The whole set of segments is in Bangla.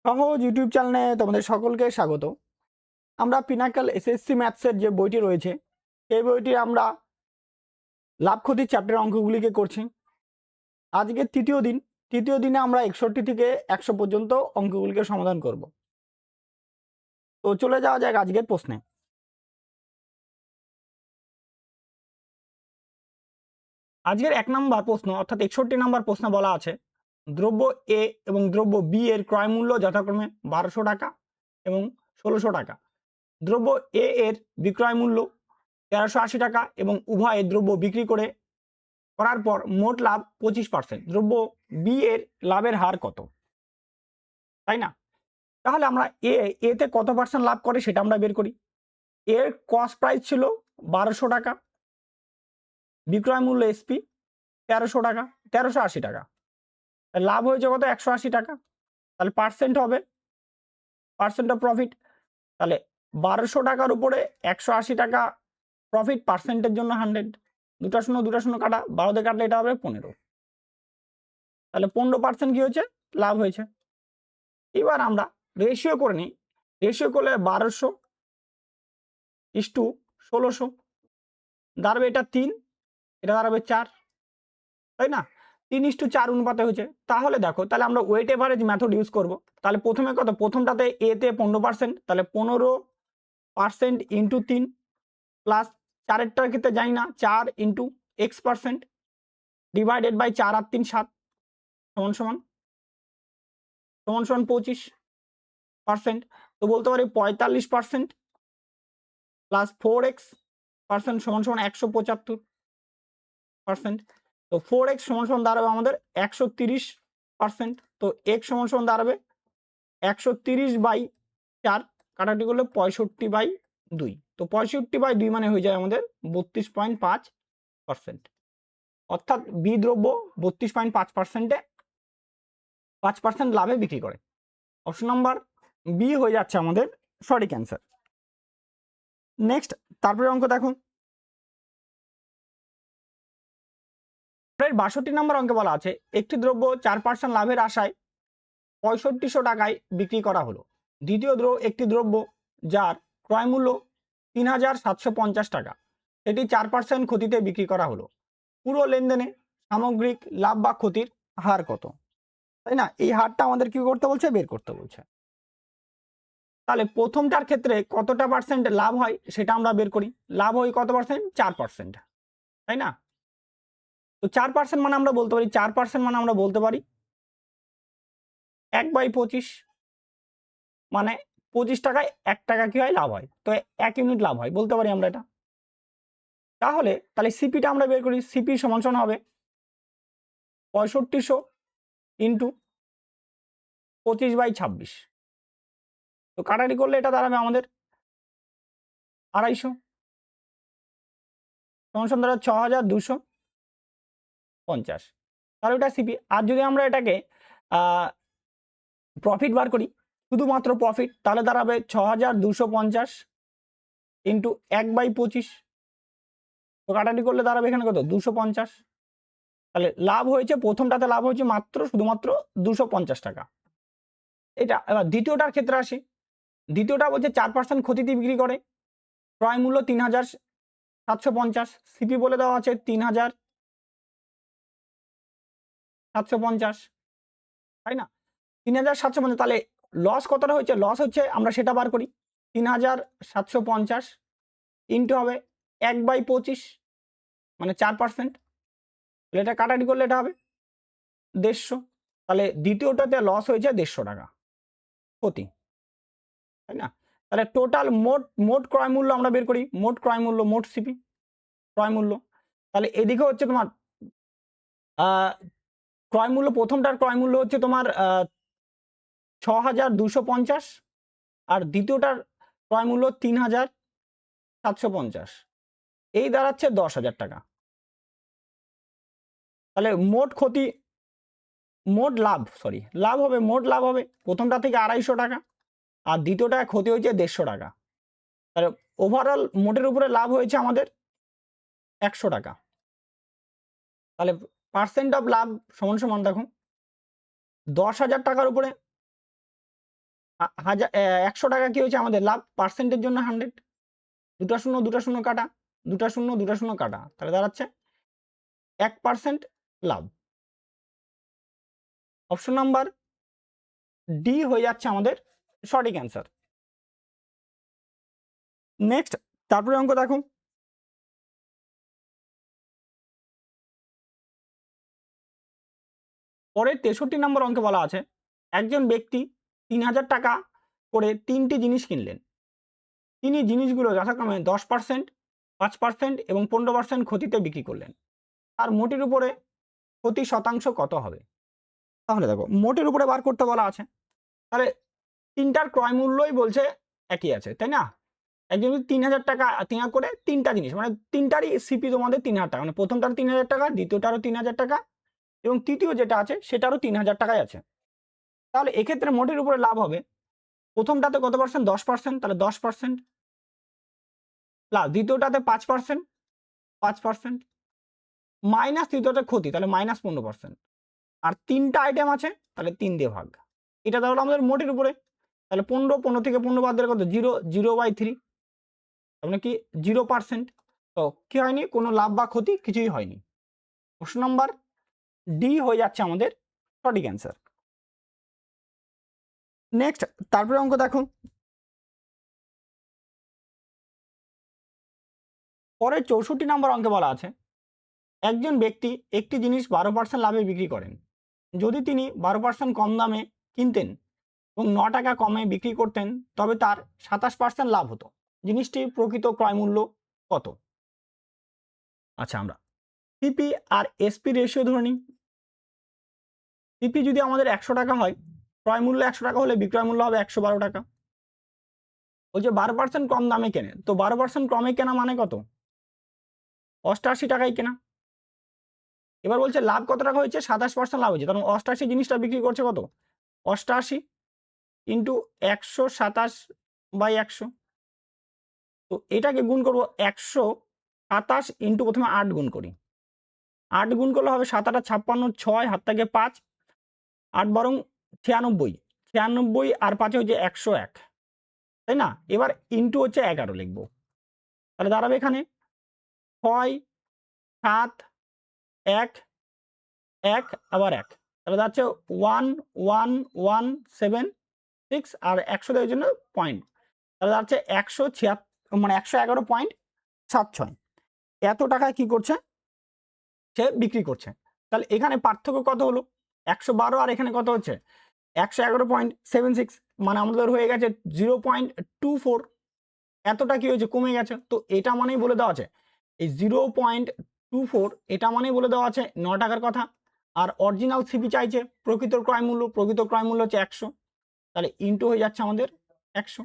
সহজ ইউটিউব চ্যানেলে তোমাদের সকলকে স্বাগত। আমরা পিনাকল এসএসসি ম্যাথসের যে বইটি রয়েছে সেই বইটি আমরা লাভ ক্ষতির চ্যাপ্টার অঙ্কগুলিকে করছি। আজকে তৃতীয় দিনে আমরা 61 থেকে 100 পর্যন্ত অঙ্কগুলিকে সমাধান করব। তো চলে যাওয়া যাক আজকের প্রশ্নে। আজকের 1 নম্বর প্রশ্ন অর্থাৎ 61 নম্বর প্রশ্ন বলা আছে দ্রব্য এ এবং দ্রব্য বি এর ক্রয় মূল্য যথাক্রমে 1200 টাকা এবং 1600 টাকা। দ্রব্য এ এর বিক্রয় মূল্য 1380 টাকা এবং উভয় দ্রব্য বিক্রি করার পর মোট লাভ 25%। দ্রব্য বি এর লাভের হার কত? তাই না? তাহলে আমরা এতে কত পার্সেন্ট লাভ করে সেটা আমরা বের করি। এর কস্ট প্রাইস ছিল 1200 টাকা, বিক্রয় মূল্য এসপি 1300 টাকা, 1380 টাকা, লাভ হয়েছে কত? 180 টাকা। তাহলে পার্সেন্ট হবে পার্সেন্ট অফ প্রফিট। তাহলে 1200 টাকার উপরে 180 টাকা প্রফিট, পার্সেন্টের জন্য 100, দুটা শূন্য কাটা 12 দিয়ে কাটলে এটা হবে 15। তাহলে 15% কি হয়েছে? লাভ হয়েছে। এবার আমরা রেশিও করে নিই। রেশিও করলে 1200:1600 দাঁড়াবে এটা 3, এটা দাঁড়াবে 4, তাই না? 3:4 অনুপাতে হয়েছে। তাহলে দেখো, তাহলে আমরা ওয়েট এভারেজ মেথড ইউজ করব। তাহলে প্রথমে কত? প্রথমটাতে এতে 15%, তাহলে 15% ইন্টু 3 প্লাস 4এরটার ক্ষেত্রে জানি না 4 ইন্টু x% ডিভাইডেড বাই 4 আর 3 7 সমান সমান 25%। তো বলতে পারি 45% প্লাস 4x% সমান সমান 175%। তো 4x সমান সমান দাঁড়াবে আমাদের 130%। তো x সমান সমান দাঁড়াবে 130/4, কাটাটি করলে 65/2। তো 65/2 মানে হয়ে যায় আমাদের 32.5%। অর্থাৎ বি দ্রব্য 32.5%-এ 5% লাভে বিক্রি করে। অপশন নাম্বার বি হয়ে যাচ্ছে আমাদের সঠিক অ্যান্সার। নেক্সট, তারপরে অঙ্ক দেখো। 62 নম্বর অঙ্কে বলা আছে একটি দ্রব্য 4% লাভের আশায় 6500 টাকায় বিক্রি করা হলো। দ্বিতীয় একটি দ্রব্য যার ক্রয় মূল্য 3750 টাকা, এটি 4% ক্ষতিতে বিক্রি করা হলো। পুরো লেনদেনে সামগ্রিক লাভ বা ক্ষতির হার কত? তাই না? এই হারটা আমাদের কি করতে বলছে? বের করতে বলছে। তাহলে প্রথমটার ক্ষেত্রে কতটা পার্সেন্ট লাভ হয় সেটা আমরা বের করি। লাভ হয় কত পার্সেন্ট? 4%, তাই না? তো 4% মানে আমরা বলতে পারি 4% মানে আমরা বলতে পারি 1/25, মানে 25 টাকায় 1 টাকা কি হয়? লাভ হয়। তো 1 ইউনিট লাভ হয় বলতে পারি আমরা এটা। তাহলে সিপিটা আমরা বের করি। সিপি সমান সমান হবে 6500 ইন্টু 25/26। তো কাটাকাটি করলে এটা দাঁড়াবে আমাদের 250 সমান সমান দাঁড়াবে 6250। তাহলে ওটা সিপি। আর যদি আমরা এটাকে প্রফিট বার করি, শুধুমাত্র প্রফিট, তাহলে দাঁড়াবে 6250 ইন্টু 1/25। তো কাটাকাটি করলে দাঁড়াবে এখানে কত? 250। তাহলে লাভ হয়েছে, প্রথমটাতে লাভ হয়েছে মাত্র শুধুমাত্র 250 টাকা। এটা এবার দ্বিতীয়টার ক্ষেত্রে আসি। দ্বিতীয়টা বলছে 4% ক্ষতিতে বিক্রি করে, ক্রয় মূল্য 3750, সিপি বলে দেওয়া আছে 3750, তাই না? 3750, তাহলে লস কতটা হয়েছে? লস হচ্ছে, আমরা সেটা বার করি। 3750 ইন্টু হবে 1/25, মানে 4%। এটা কাটাকাটি করলে এটা হবে 150। তাহলে দ্বিতীয়টাতে লস হয়েছে 150 টাকা ক্ষতি, তাই না? তাহলে টোটাল মোট ক্রয় মূল্য আমরা বের করি। মোট ক্রয় মূল্য, মোট সিপি ক্রয় মূল্য। তাহলে এদিকে হচ্ছে তোমার ক্রয় মূল্য, প্রথমটার ক্রয় মূল্য হচ্ছে তোমার 6250, আর দ্বিতীয়টার ক্রয় মূল্য 3750, এই দাঁড়াচ্ছে 10,000 টাকা। তাহলে মোট ক্ষতি, মোট লাভ, লাভ হবে, মোট লাভ হবে প্রথমটা থেকে 250 টাকা, আর দ্বিতীয়টা ক্ষতি হয়েছে 150 টাকা। তাহলে ওভারঅল মোটের উপরে লাভ হয়েছে আমাদের 100 টাকা। তাহলে পার্সেন্ট অফ লাভ সমান সমান দেখো 10,000 টাকার উপরে হাজার 100 টাকা কি হয়েছে আমাদের লাভ, পার্সেন্টের জন্য 100, দুটা শূন্য কাটা, দুটা শূন্য কাটা, তাহলে দাঁড়াচ্ছে 1% লাভ। অপশন নাম্বার ডি হয়ে যাচ্ছে আমাদের সঠিক অ্যান্সার। নেক্সট, তারপরে অঙ্ক দেখো, পরের 63 নম্বর অঙ্কে বলা আছে একজন ব্যক্তি 3000 টাকা করে 3টি জিনিস কিনলেন। তিনি জিনিসগুলো যথাক্রমে 10%, 5% এবং 15% ক্ষতিতে বিক্রি করলেন। তার মোটের উপরে প্রতি শতাংশ কত হবে? তাহলে দেখো, মোটের উপরে বার করতে বলা আছে, তাহলে তিনটার ক্রয় মূল্যই বলছে একই আছে, তাই না? একজন 3000 টাকা করে 3টা জিনিস, মানে তিনটারই সিপি তোমাদের 3000 টাকা, মানে প্রথমটার 3000 টাকা, দ্বিতীয়টারও 3000 টাকা এবং তৃতীয় যেটা আছে সেটারও 3000 টাকাই আছে। তাহলে এক্ষেত্রে মোটের উপরে লাভ হবে, প্রথমটাতে কত পার্সেন্ট? 10%, তাহলে 10% প্লাস দ্বিতীয়টাতে 5%, 5% মাইনাস তৃতীয়টা ক্ষতি, তাহলে মাইনাস 15%, আর 3টা আইটেম আছে তাহলে 3 দিয়ে ভাগ। এটা তাহলে আমাদের মোটের উপরে, তাহলে 15 থেকে 15 বাদ দিলে কত? 0/3, মানে কি 0%। তো কি হয়নি? কোনো লাভ বা ক্ষতি কিছুই হয়নি। প্রশ্ন নাম্বার ডি হয়ে যাচ্ছে আমাদের সঠিক অ্যান্সার। নেক্সট, তারপরে অঙ্ক দেখো, পরের 64 নম্বর অঙ্কে বলা আছে একজন ব্যক্তি একটি জিনিস 12% লাভে বিক্রি করেন। যদি তিনি 12% কম দামে কিনতেন এবং 9 টাকা কমে বিক্রি করতেন তবে তার 27% লাভ হতো। জিনিসটির প্রকৃত ক্রয় মূল্য কত? আচ্ছা, আমরা সিপি আর এসপি রেশিও ধরে নিই। সিপি যদি আমাদের 100 টাকা হয়, ক্রয় মূল্য 100 টাকা হলে বিক্রয় মূল্য হবে 112 টাকা। ওই যে 12% কম দামে কেনে, তো 12% কমে কেনা মানে কত? 88 টাকায় কেনা। এবার বলছে লাভ কত টাকা হয়েছে? 27% লাভ হয়েছে, তখন 88 জিনিসটা বিক্রি করছে কত? 88 ইন্টু 127/100। তো এটাকে গুণ করবো 127 ইন্টু প্রথমে 8 গুণ করি, 8 গুণ করলে হবে 7 8 56, 6 হাত থেকে 5, 8 বরং 96, 96 আর 5 হচ্ছে 101, তাই না? এবার ইন্টু হচ্ছে 11 লিখবো, তাহলে দাঁড়াবে এখানে 6 7 1 1 আবার 1, তাহলে দাঁড়াচ্ছে 11176 আর 100 দেওয়ার জন্য পয়েন্ট, তাহলে দাঁড়াচ্ছে 176, মানে 111.76। এত টাকায় কি করছে? সে বিক্রি করছে। তাহলে এখানে পার্থক্য কত হলো? 112 আর এখানে কত হচ্ছে? 111.76, মানে আমাদের হয়ে গেছে 0.24। এতটা কি হয়েছে? কমে গেছে। তো এটা মানেই বলে দেওয়া আছে এই 0.24, এটা মানেই বলে দেওয়া আছে 9 টাকার কথা। আর অরিজিনাল সিপি চাইছে প্রকৃত ক্রয় মূল্য, প্রকৃত ক্রয় মূল্য হচ্ছে 100, তাহলে ইন্টু হয়ে যাচ্ছে আমাদের 100।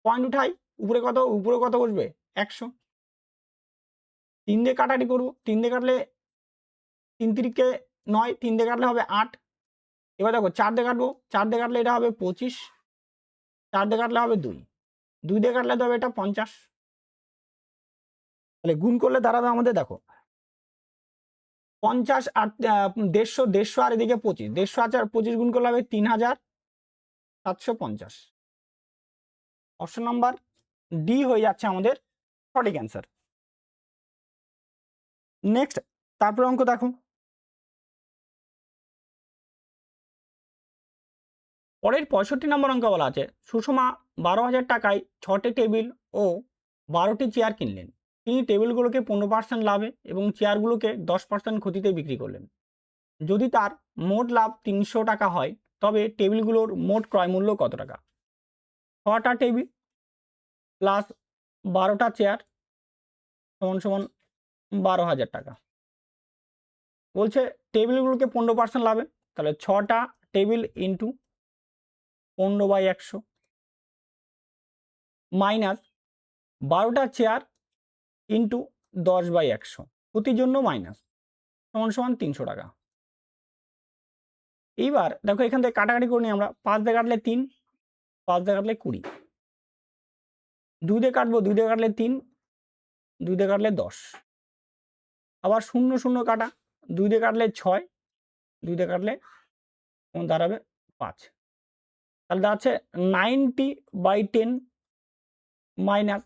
পয়েন্ট উঠাই, উপরে কত? উপরে কত বসবে? 100। 3 দিয়ে কাটাকাটি করবো, 3 দিয়ে কাটলে 3 তিরিকে 9, 3 দিয়ে কাটলে হবে 8। এবার দেখো 4 দিয়ে কাটবো, 4 দিয়ে কাটলে এটা হবে 25, 4 দিয়ে কাটলে হবে 2, 2 দিয়ে কাটলে তো হবে এটা 50। তাহলে গুণ করলে দাঁড়াবে আমাদের, দেখো 50 আর 150, 150 আর এদিকে 25, 150 আছে আর 25 গুণ করলে হবে 3750। অপশন নাম্বার ডি হয়ে যাচ্ছে আমাদের সঠিক অ্যান্সার। নেক্সট, তারপরে অঙ্ক দেখো, পরের 65 নম্বর অঙ্ক বলা আছে সুষমা 12,000 টাকায় 6টি টেবিল ও 12টি চেয়ার কিনলেন। তিনি টেবিলগুলোকে 15% লাভে এবং চেয়ারগুলোকে 10% ক্ষতিতে বিক্রি করলেন। যদি তার মোট লাভ 300 টাকা হয় তবে টেবিলগুলোর মোট ক্রয় মূল্য কত টাকা? 6টা টেবিল প্লাস 12টা চেয়ার সমান সমান 12,000 টাকা। বলছে টেবিলগুলোকে 15% লাভে, তাহলে 6টা টেবিল ইন্টু 15/100 মাইনাস 12টা চেয়ার ইন্টু 10/100, প্রতির জন্য মাইনাস, সমান সমান 300 টাকা। এইবার দেখো এখান থেকে কাটাকাটি করে নিই আমরা, 5 দিয়ে কাটলে 3, 5 দিয়ে কাটলে 20, 2 দিয়ে কাটবো, 2 দিয়ে কাটলে 3, 2 দিয়ে কাটলে 10, আবার 0 0 কাটা, 2 দিয়ে কাটলে 6, 2 দিয়ে কাটলে দাঁড়াবে 5। তাহলে দাঁড়াচ্ছে 90/10 মাইনাস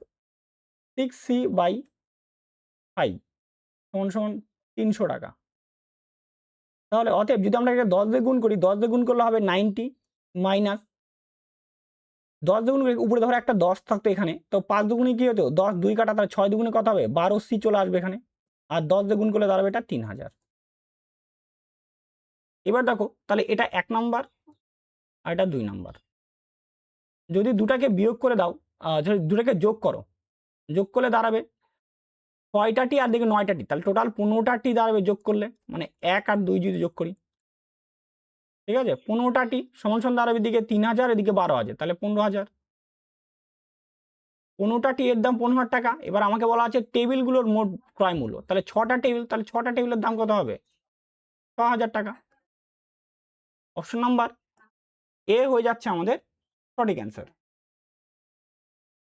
6c/5 সমান 300 টাকা। তাহলে অতএব যদি আমরা এটা 10 দিয়ে গুণ করি, 10 দিয়ে গুণ করলে হবে 90 মাইনাস 10 দিয়ে গুণ করে উপরে ধরো একটা 10 থাকতো এখানে, তো 5 দুগুণে কি হতো, 10 2 কাটা, তাহলে 6 দুগুণে কত হবে, 12c চলে আসবে এখানে, আর 10 দিয়ে গুণ করলে দাঁড়াবে এটা 3000। এবার দেখো তাহলে এটা 1 নাম্বার আর এটা 2 নাম্বার। যদি দুটাকে বিয়োগ করে দাও, যদি দুটাকে যোগ করো, যোগ করলে দাঁড়াবে 6টা টি আর দেখে 9টা টি, তাহলে টোটাল 15টা টি দাঁড়াবে যোগ করলে, মানে 1 আর 2 যদি যোগ করি, ঠিক আছে, 15টা টি সমান দাঁড়াবে এদিকে 3000, এদিকে 12,000, তাহলে 15,000। 15টা টি এর দাম 15,000 টাকা। এবার আমাকে বলা আছে টেবিলগুলোর মোট ক্রয় মূল্য, তাহলে 6টা টেবিল, তাহলে 6টা টেবিলের দাম কত হবে, 6,000 টাকা। অপশন নাম্বার এ হয়ে যাচ্ছে আমাদের সঠিক অ্যান্সার।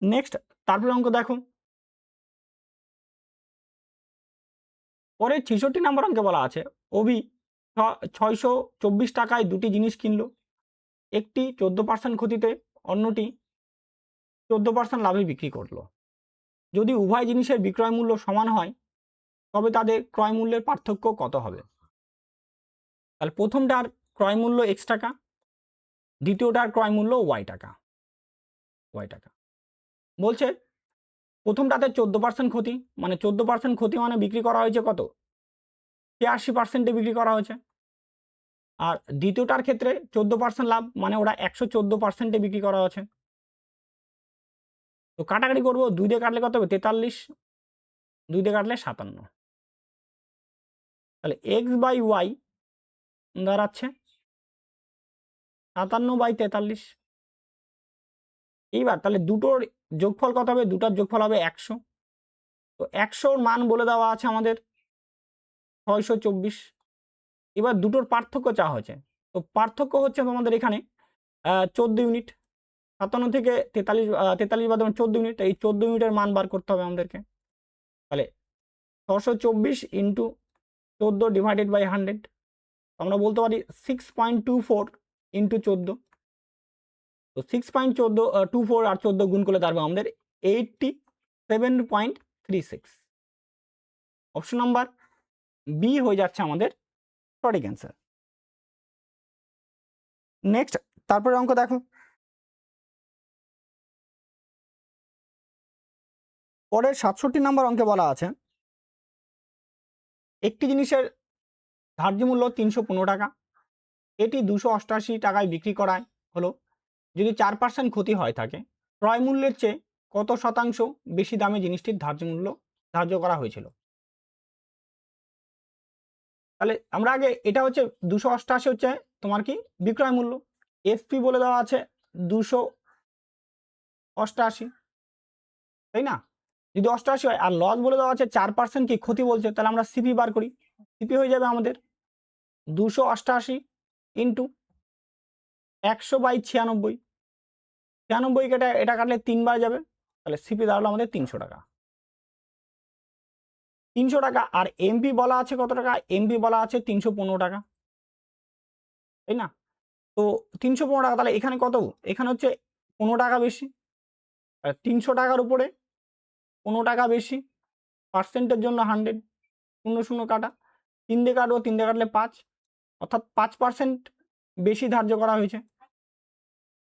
নেক্সট তারপরে অঙ্ক দেখো, পরে 66 নম্বর অঙ্কে বলা আছে অভি 624 টাকায় দুটি জিনিস কিনলো, একটি 14% ক্ষতিতে, অন্যটি 14% লাভে বিক্রি করলো। যদি উভয় জিনিসের বিক্রয় মূল্য সমান হয় তবে তাদের ক্রয় মূল্যের পার্থক্য কত হবে। তাহলে প্রথমটার ক্রয় মূল্য x টাকা, দ্বিতীয়টার ক্রয় মূল্য y টাকা। বলছে প্রথমটাতে 14% ক্ষতি, মানে 14% ক্ষতি মানে বিক্রি করা হয়েছে কত, 83%-এ বিক্রি করা হয়েছে। আর দ্বিতীয়টার ক্ষেত্রে 14% লাভ, মানে ওরা 114%-এ বিক্রি করা হয়েছে। তো কাটাকাটি করবো, 2 দিয়ে কাটলে কত হবে, 43, 2 দিয়ে কাটলে 57। তাহলে x/y দাঁড়াচ্ছে 57/43। এইবার তাহলে দুটোর যোগফল কত হবে, দুটার যোগফল হবে 100। তো 100-র মান বলে দেওয়া আছে আমাদের 624। এবার দুটোর পার্থক্য চাওয়া হয়েছে, তো পার্থক্য হচ্ছে তোমাদের এখানে 14 ইউনিট, 57 থেকে 43 বাদে 14 ইউনিট, এই 14 ইউনিটের মান বার করতে হবে আমাদেরকে। তাহলে 624 ইন্টু 14 ডিভাইডেড বাই 100, আমরা বলতে পারি 6.24 ইন্টু 14। তো 6.24 আর 14 গুণ করলে দাঁড়াবে আমাদের 87.36। অপশন নাম্বার বি হয়ে যাচ্ছে আমাদের সঠিক অ্যান্সার। নেক্সট তারপরে অঙ্ক দেখো, পরের 67 নম্বর অঙ্কে বলা আছে একটি জিনিসের ধার্য মূল্য 315 টাকা, এটি 288 টাকায় বিক্রি করায় হলো, যদি 4% ক্ষতি হয় থাকে, ক্রয় মূল্যের চেয়ে কত শতাংশ বেশি দামে জিনিসটির ধার্য মূল্য ধার্য করা হয়েছিল। তাহলে আমরা আগে, এটা হচ্ছে 288 হচ্ছে তোমার কি বিক্রয় মূল্য, এফপি বলে দেওয়া আছে 288, তাই না, যদি 88 হয়, আর লস বলে দেওয়া আছে 4% কি ক্ষতি বলছে, তাহলে আমরা সিপি বার করি। সিপি হয়ে যাবে আমাদের 288 ইন্টু 100/96, 96 কেটে এটা কাটলে 3 বার যাবে, তাহলে সিপি দাঁড়ালো আমাদের 300 টাকা। 300 টাকা। আর এমপি বলা আছে কত টাকা, এমপি বলা আছে 315 টাকা, তাই না। তো 315 টাকা, তাহলে এখানে কত, এখানে হচ্ছে 15 টাকা বেশি, 300 টাকার উপরে 15 টাকা বেশি, পার্সেন্টের জন্য 100, 0 কাটা, 3 দিয়ে কাটবো, 3 দিয়ে কাটলে 5, অর্থাৎ 5% বেশি ধার্য করা হয়েছে।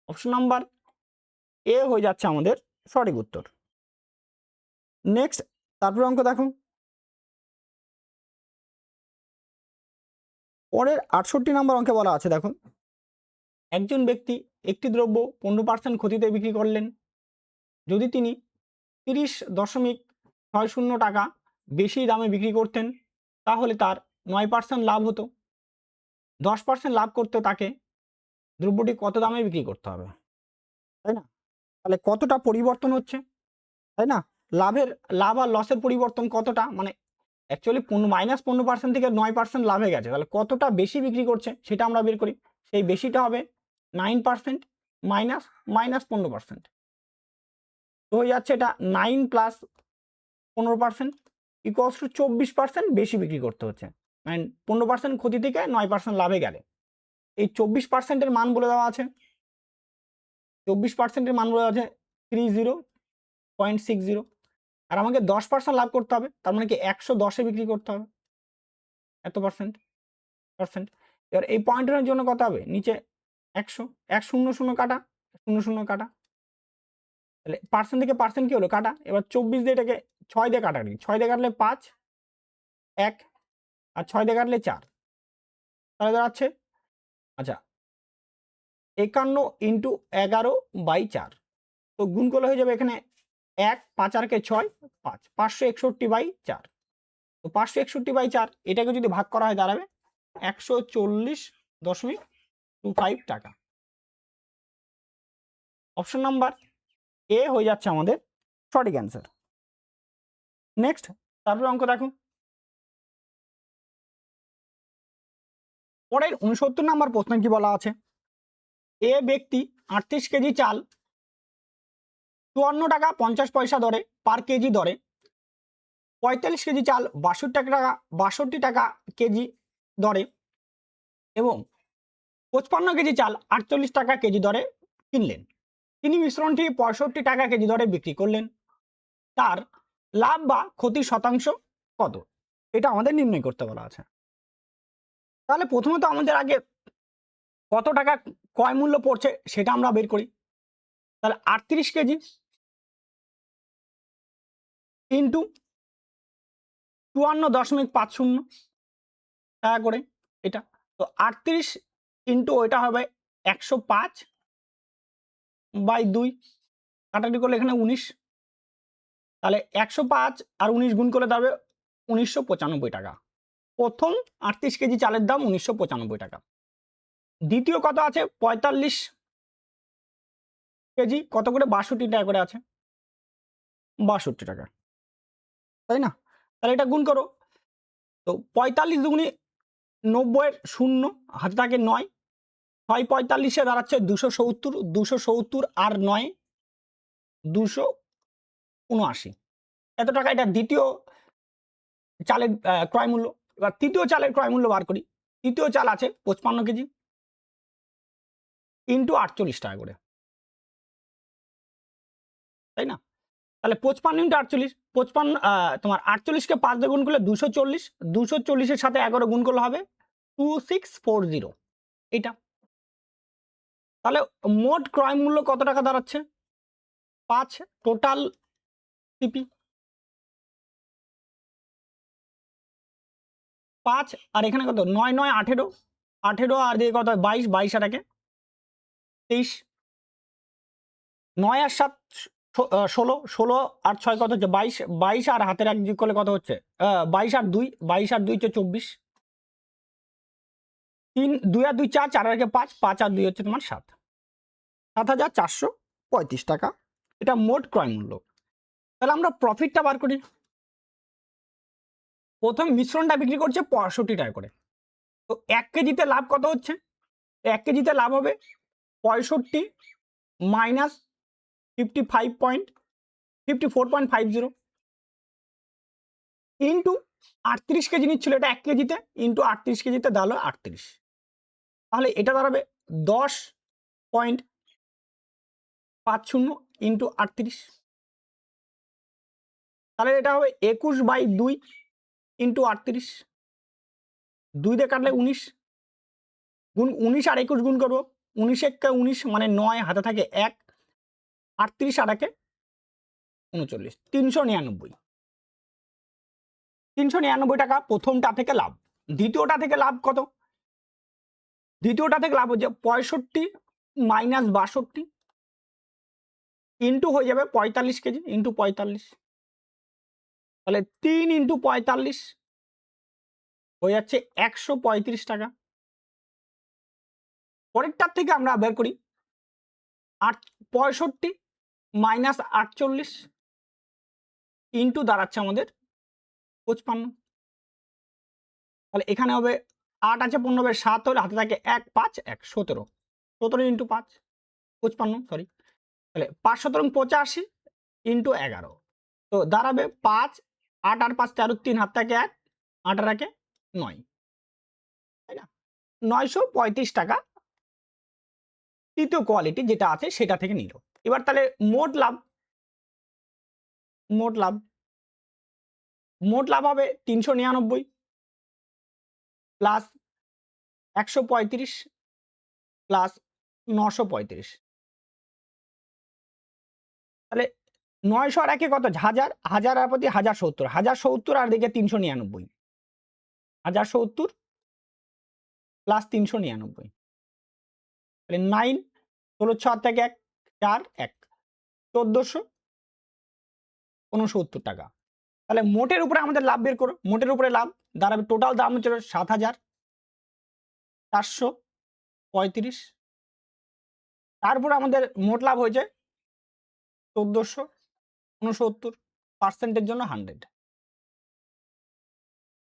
অপশন নাম্বার এ হয়ে যাচ্ছে আমাদের সঠিক উত্তর। নেক্সট তারপরে অঙ্ক দেখো, পরের 68 নম্বর অঙ্কে বলা আছে দেখো, একজন ব্যক্তি একটি দ্রব্য 15% ক্ষতিতে বিক্রি করলেন, যদি তিনি 30.60 টাকা বেশি দামে বিক্রি করতেন তাহলে তার 9% লাভ হতো, 10% লাভ করতে তাকে দ্রব্যটি কত দামে বিক্রি করতে হবে, তাই না। তাহলে কতটা পরিবর্তন হচ্ছে, তাই না, লাভ আর লসের পরিবর্তন কতটা, মানে অ্যাকচুয়ালি -15% থেকে 9% লাভে গেছে, তাহলে কতটা বেশি বিক্রি করছে সেটা আমরা বের করি। সেই বেশিটা হবে 9% মাইনাস 15%, তো হয়ে যাচ্ছে এটা 9 প্লাস 15% ইকুয়ালস টু 24% বেশি বিক্রি করতে হচ্ছে, মানে 15% ক্ষতি থেকে 9% লাভে গেলে। এই 24%-এর মান বলে দেওয়া আছে 24%-এর মান বলা আছে 30.60, আর আমাকে 10% লাভ করতে হবে, তার মানে কি 110-এ বিক্রি করতে হবে, এত পার্সেন্ট। এবার এই পয়েন্টের জন্য কত হবে, নিচে 100, 100 কাটা, 00 কাটা, তাহলে পার্সেন্ট থেকে পার্সেন্ট কি হলো কাটা। এবার 24 দিয়ে এটাকে 6 দিয়ে কাটারি, 6 দিয়ে কাটলে 5, 1, আর 6 দিয়ে কাটলে 4, তাহলে দাঁড়াচ্ছে আচ্ছা 51 × 11/4। তো গুণ করলে হয়ে যাবে এখানে 1, 5 আর কে 6, 5, 561/4। তো 561/4 এটাকে যদি ভাগ করা হয় দাঁড়াবে 140.25 টাকা। অপশন নাম্বার এ হয়ে যাচ্ছে আমাদের সঠিক অ্যান্সার। নেক্সট, তারপরে অঙ্ক দেখো, পরের 69 নম্বর প্রশ্ন কি বলা আছে, এ ব্যক্তি 38 কেজি চাল 54 টাকা 50 পয়সা দরে পার কেজি দরে, 45 কেজি চাল 62 টাকা কেজি দরে এবং 55 কেজি চাল 48 টাকা কেজি দরে কিনলেন। তিনি মিশ্রণটি 65 টাকা কেজি দরে বিক্রি করলেন। তার লাভ বা ক্ষতির শতাংশ কত, এটা আমাদের নির্ণয় করতে বলা আছে। তাহলে প্রথমত আমাদের আগে কত টাকা ক্রয় মূল্য পড়ছে সেটা আমরা বের করি। তাহলে 38 কেজি ইন্টু 54.50 টাকা করে এটা, তো 38 ইন্টু ওইটা হবে 105/2, কাটাকাটি করলে এখানে 19, তাহলে 105 আর 19 গুণ করলে দাঁড়াবে 1995 টাকা। প্রথম 38 কেজি চালের দাম 1995 টাকা। দ্বিতীয় কত আছে 45 কেজি কত করে 62 টাকা করে আছে, 62 টাকা, তাই না? তাহলে এটা গুণ করো, তো 45 দুগুণে 90-এর 0 হাতে থাকে 9, 6 45-এ দাঁড়াচ্ছে 270, 270 আর 9 279, এত টাকা এটা দ্বিতীয় চালের ক্রয় মূল্য। এবার তৃতীয় চালের ক্রয় মূল্য বার করি। তৃতীয় চাল আছে 55 কেজি ইন্টু 48 টাকা করে, তাই না? তাহলে 55 ইন্টু 48, 55 তোমার 48-কে 5 দিয়ে গুণ করলে 240, 240-এর সাথে 11 গুণ করলে হবে 2640, এটা। তাহলে মোট ক্রয় মূল্য কত টাকা দাঁড়াচ্ছে 5, টোটাল সিপি 5, আর এখানে কত 9 9 18, 18 আর দিয়ে কত 22, 22 আর একে 23, 9 আর 7 16, 16 আর 6 কত হচ্ছে 22, 22 আর হাতের এক যোগ করলে কত হচ্ছে 22 আর 2, 22 আর 2 হচ্ছে 24, 3 2 আর 2 4, 4 আর একে 5, 5 আর 2 হচ্ছে তোমার 7, 7,435 টাকা, এটা মোট ক্রয় মূল্য। তাহলে আমরা প্রফিটটা বার করি। প্রথম মিশ্রণটা বিক্রি করছে 65 টাকা করে, তো 1 কেজিতে লাভ কত হচ্ছে, 1 কেজিতে লাভ হবে 65 মাইনাস 54.50 ইন্টু 38 কেজি নিচ্ছিল, এটা 1 কেজিতে ইন্টু 38 কেজিতে দাঁড়ালো 38, তাহলে এটা দাঁড়াবে 10.50 ইন্টু 38, তাহলে এটা হবে 21/2 ইন্টু 38, 2 দিয়ে কাটলে 19, গুণ 19 আর 21 গুণ করবো, 19 একে 19 মানে 9, হাতে থাকে 1, 38 আর একে 39, 399 টাকা প্রথমটা থেকে লাভ। দ্বিতীয়টা থেকে লাভ কত, দ্বিতীয়টা থেকে লাভ হচ্ছে 65 মাইনাস 62 ইন্টু হয়ে যাবে 45 কেজি ইন্টু 45, তাহলে 3 ইন্টু 45 হয়ে যাচ্ছে 135 টাকা। পরেরটার থেকে আমরা বের করি 65 মাইনাস 48 ইন্টু দাঁড়াচ্ছে আমাদের 55, তাহলে এখানে হবে 8 আছে 15 হবে 7 হলে হাতে থাকে 1 5 1 17, 17 ইন্টু 5 55, সরি, তাহলে 5 17 85 ইন্টু 11, তো দাঁড়াবে 5, 8 আর 5 13, 3 হাত থাকে 1, 8 আর একে 9, তাই না? 935 টাকা তৃতীয় কোয়ালিটি যেটা আছে সেটা থেকে নিল। এবার তাহলে মোট লাভ হবে 399 প্লাস 135 প্লাস 935। তাহলে 900 আর একে কত? হাজার, হাজার আর প্রতি 1070, 1070 আর দিকে 399, 1070 প্লাস 399, তাহলে 9, 16 6 থেকে 1 4 1 1469 টাকা। তাহলে মোটের উপরে আমাদের লাভ বের করো। মোটের উপরে লাভ দাঁড়াবে, টোটাল দাম হচ্ছে 7435। তারপরে আমাদের মোট লাভ হয়েছে 1469, পার্সেন্টের জন্য 100,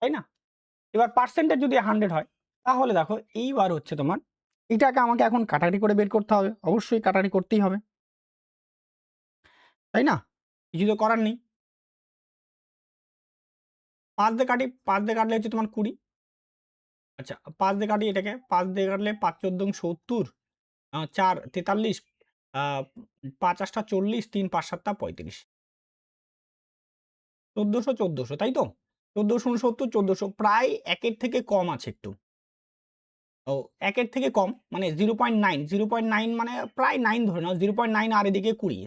তাই না? এবার পার্সেন্টেজ যদি 100 হয় তাহলে দেখো এইবার হচ্ছে তোমার এটাকে আমাকে এখন কাটাকাটি করে বের করতে হবে। অবশ্যই কাটাকাটি করতেই হবে, তাই না? কিছু তো করার নেই। 5 দিয়ে কাটি, 5 দিয়ে কাটলে হচ্ছে তোমার 20। আচ্ছা 5 দিয়ে কাটি এটাকে, 5 দিয়ে কাটলে 5 14 70, 4 43, 5 8 40, 3 5 7 35, 1400 তাই তো? 1469, 1400 প্রায় একের থেকে কম আছে একটু। ও একের থেকে কম মানে 0.9 মানে প্রায় 9 ধরে নাও, 0.9 আর এদিকে 20,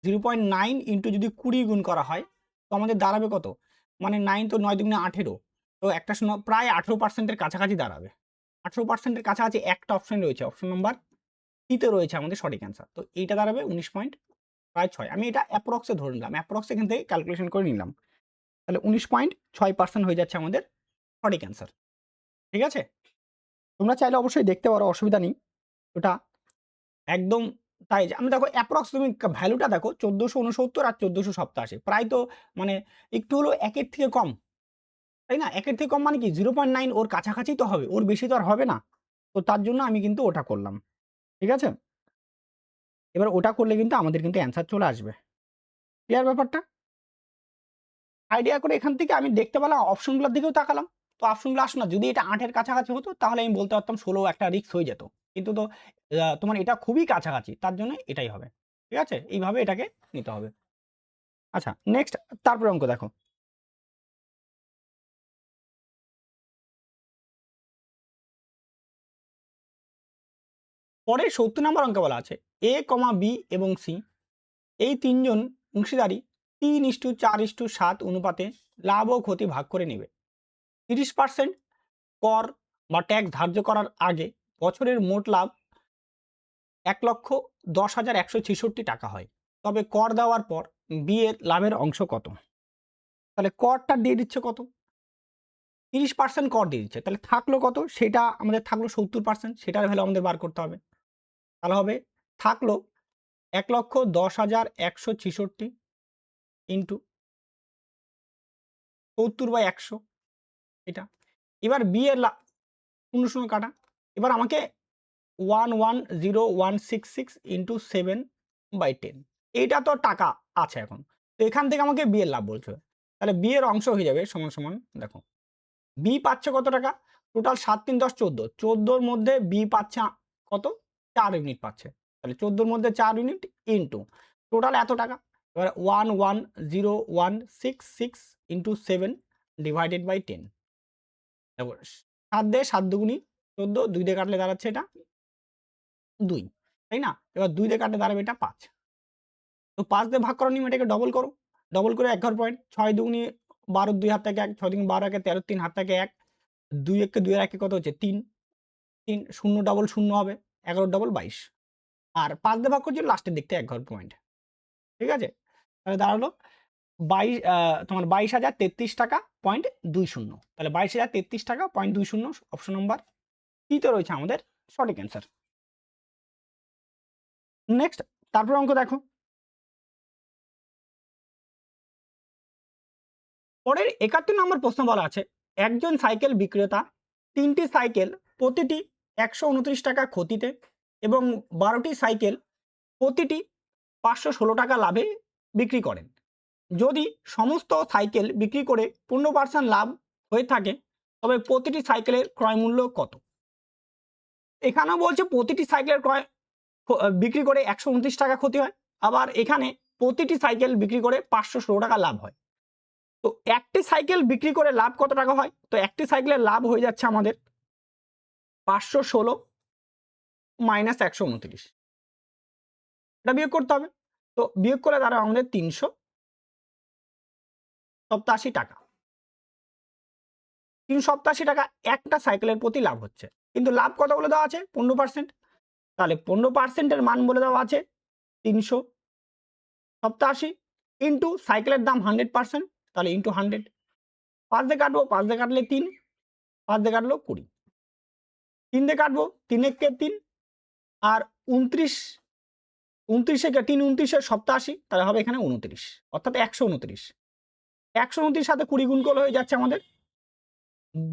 0.9 ইন্টু যদি 20 গুণ করা হয় তো আমাদের দাঁড়াবে কত? মানে 9 তো 9 দুগুণে 18, তো একটা প্রায় 18%-এর কাছাকাছি দাঁড়াবে। 18%-এর কাছাকাছি একটা অপশন রয়েছে, অপশন নাম্বার সিতে রয়েছে আমাদের সঠিক অ্যান্সার। তো এইটা দাঁড়াবে 19.6। আমি এটা অ্যাপ্রক্সে ধরে নিলাম, অ্যাপ্রক্স এখান থেকে ক্যালকুলেশন করে নিলাম। তাহলে 19.6% হয়ে যাচ্ছে আমাদের সঠিক অ্যান্সার। ঠিক আছে? তোমরা চাইলে অবশ্যই দেখতে পারো, অসুবিধা নেই। ওটা একদম তাই যে আমি দেখো অ্যাপ্রক্স তুমি ভ্যালুটা দেখো 1469 আর 1487, প্রায় তো মানে একটু হলো একের থেকে কম, তাই না? একের থেকে কম মানে কি 0.9 ওর কাছাকাছি তো হবে, ওর বেশি তো আর হবে না। তো তার জন্য আমি কিন্তু ওটা করলাম। ঠিক আছে? এবার ওটা করলে কিন্তু আমাদের কিন্তু অ্যান্সার চলে আসবে। ক্লিয়ার ব্যাপারটা? আইডিয়া করে এখান থেকে আমি দেখতে পেলাম, অপশনগুলোর দিকেও তাকালাম। তো অপশনগুলো আসো না, যদি এটা 8 এর কাছাকাছি হতো তাহলে আমি বলতে পারতাম 16 একটা রিস্ক হয়ে যেত। কিন্তু তো তোমার এটা খুবই কাছাকাছি, তার জন্য এটাই হবে। ঠিক আছে? এইভাবে এটাকে নিতে হবে। আচ্ছা নেক্সট, তারপরে অঙ্ক দেখো। পরে 70 নম্বর অঙ্কে বলা আছে এ, বি এবং সি এই তিনজন অংশীদারি 3:4:7 অনুপাতে লাভ ও ক্ষতি ভাগ করে নেবে। 30% কর বা ট্যাক্স ধার্য করার আগে বছরের মোট লাভ 1,10,166 টাকা হয়। তবে কর দেওয়ার পর বি এর লাভের অংশ কত? তাহলে করটা দিয়ে দিচ্ছে কত? 30% কর দিয়ে দিচ্ছে, তাহলে থাকলো কত? সেটা আমাদের থাকলো 70%, সেটার ভ্যালু আমাদের বার করতে হবে। তাহলে হবে থাকলো 1,10,166 ইন্টু 70/100 এটা। এবার বি এর 0 কাটা। এবার আমাকে 110,166 ইন্টু 7/10, এইটা তো টাকা আছে এখন। তো এখান থেকে আমাকে বি এর লাভ বলছে, তাহলে বি এর অংশ হয়ে যাবে সমান সমান দেখো বি পাচ্ছে কত টাকা? টোটাল 7 3 10 14, 14-র মধ্যে বি পাচ্ছে কত? 4 ইউনিট পাচ্ছে। তাহলে 14-র মধ্যে 4 ইউনিট ইন্টু টোটাল এত টাকা। এবার 110,166 ইন্টু 7 ডিভাইডেড বাই 10। দেখো 7 দিয়ে 7 দুগুণী 14, 2 দিয়ে কাটলে দাঁড়াচ্ছে এটা 2, তাই না? এবার 2 দিয়ে কাটলে দাঁড়াবে এটা 5। তো 5 দিয়ে ভাগ করার নিয়ম, এটাকে ডবল করো। ডবল করে 1 ঘর পয়েন্ট, 6 দুগুণী 12, 2 হাত থেকে 1, 6 দুগুণী 12, 1 13, 3 হাত থেকে 1, 2 1 2 এর 1 কত হচ্ছে 3, 3 0 ডবল 0 হবে, 11 ডবল 22। আর 5 দিয়ে ভাগ করছি লাস্টের দিকটা 1 ঘর পয়েন্ট। ঠিক আছে? তাহলে দাঁড়ালো 22 তোমার 22,033 টাকা পয়েন্ট 20। তাহলে 22,033 টাকা পয়েন্ট 20 অপশন নাম্বার সি তে রয়েছে আমাদের সঠিক অ্যান্সার। নেক্সট, তারপর অঙ্ক দেখো। পরের 71 নম্বর প্রশ্ন বলা আছে একজন সাইকেল বিক্রেতা 3টি সাইকেল প্রতিটি 129 টাকা ক্ষতিতে এবং 12টি সাইকেল প্রতিটি 516 টাকা লাভে বিক্রি করেন। যদি সমস্ত সাইকেল বিক্রি করে 15% লাভ হয়ে থাকে তবে প্রতিটি সাইকেলের ক্রয় মূল্য কত? এখানেও বলছে প্রতিটি সাইকেলের বিক্রি করে 129 টাকা ক্ষতি হয়, আবার এখানে প্রতিটি সাইকেল বিক্রি করে 516 টাকা লাভ হয়। তো একটি সাইকেল বিক্রি করে লাভ কত টাকা হয়? তো একটি সাইকেলের লাভ হয়ে যাচ্ছে আমাদের 516 মাইনাস 129, এটা বিয়োগ করতে হবে। তো বিয়োগ করে দাঁড়াবে আমাদের 387 টাকা। 387 টাকা একটা সাইকেলের প্রতি লাভ হচ্ছে, কিন্তু লাভ কত বলে দেওয়া আছে? 15%। তাহলে 15%-এর মান বলে দেওয়া আছে 387 ইন্টু সাইকেলের দাম 100%, তাহলে ইন্টু 100। 5 দিয়ে কাটবো, 5 দিয়ে কাটলে 3, 5 দিয়ে কাটলো 20, 3 দিয়ে কাটবো, 3 একে 3, আর 29, 29 একে 3 29 87, তাহলে হবে এখানে 29, অর্থাৎ 129। 129 সাথে 20 গুণ করলে হয়ে যাচ্ছে আমাদের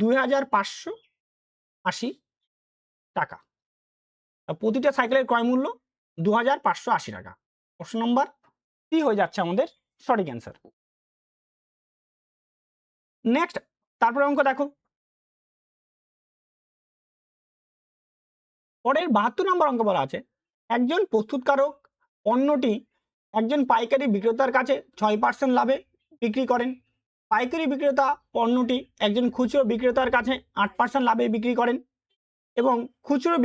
2580 টাকা। প্রতিটা সাইকেলের ক্রয় মূল্য 2580 টাকা। অপশন নম্বর সি হয়ে যাচ্ছে আমাদের সঠিক অ্যান্সার। নেক্সট, তারপরে অঙ্ক দেখো, পরের 72 নম্বর অঙ্ক বলা আছে, একজন প্রস্তুতকারক পণ্যটি একজন পাইকারি বিক্রেতার কাছে 6% লাভে বিক্রি করেন। পাইকারি বিক্রেতা পণ্যটি একজন খুচরো বিক্রেতার কাছে 8% লাভে বিক্রি করেন এবং খুচরো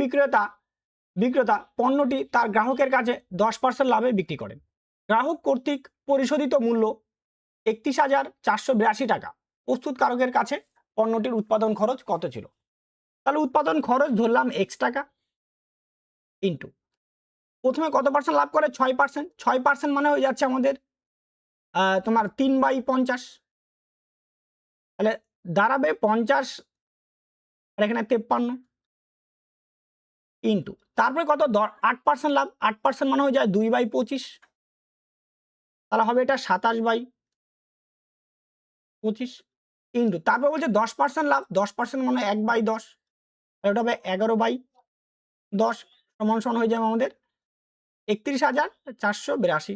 বিক্রেতা পণ্যটি তার গ্রাহকের কাছে 10% লাভে বিক্রি করেন। গ্রাহক কর্তৃক পরিশোধিত মূল্য 31,482 টাকা। প্রস্তুতকারকের কাছে পণ্যটির উৎপাদন খরচ কত ছিল? তাহলে উৎপাদন খরচ ধরলাম x টাকা ইন্টু প্রথমে কত পার্সেন্ট লাভ করে? 6%। 6% মানে হয়ে যাচ্ছে আমাদের তোমার 3/50, তাহলে দাঁড়াবে 50 আর এখানে 53 ইন্টু তারপরে কত? 8% লাভ, 8% মানে হয়ে যায় 2/25, তাহলে হবে এটা 27/25 ইন্টু তারপরে বলছে 10% লাভ, 10% মানে 1/10, তাহলে ওটা হবে 11/10 সমান সমান হয়ে যাবে আমাদের 31,482।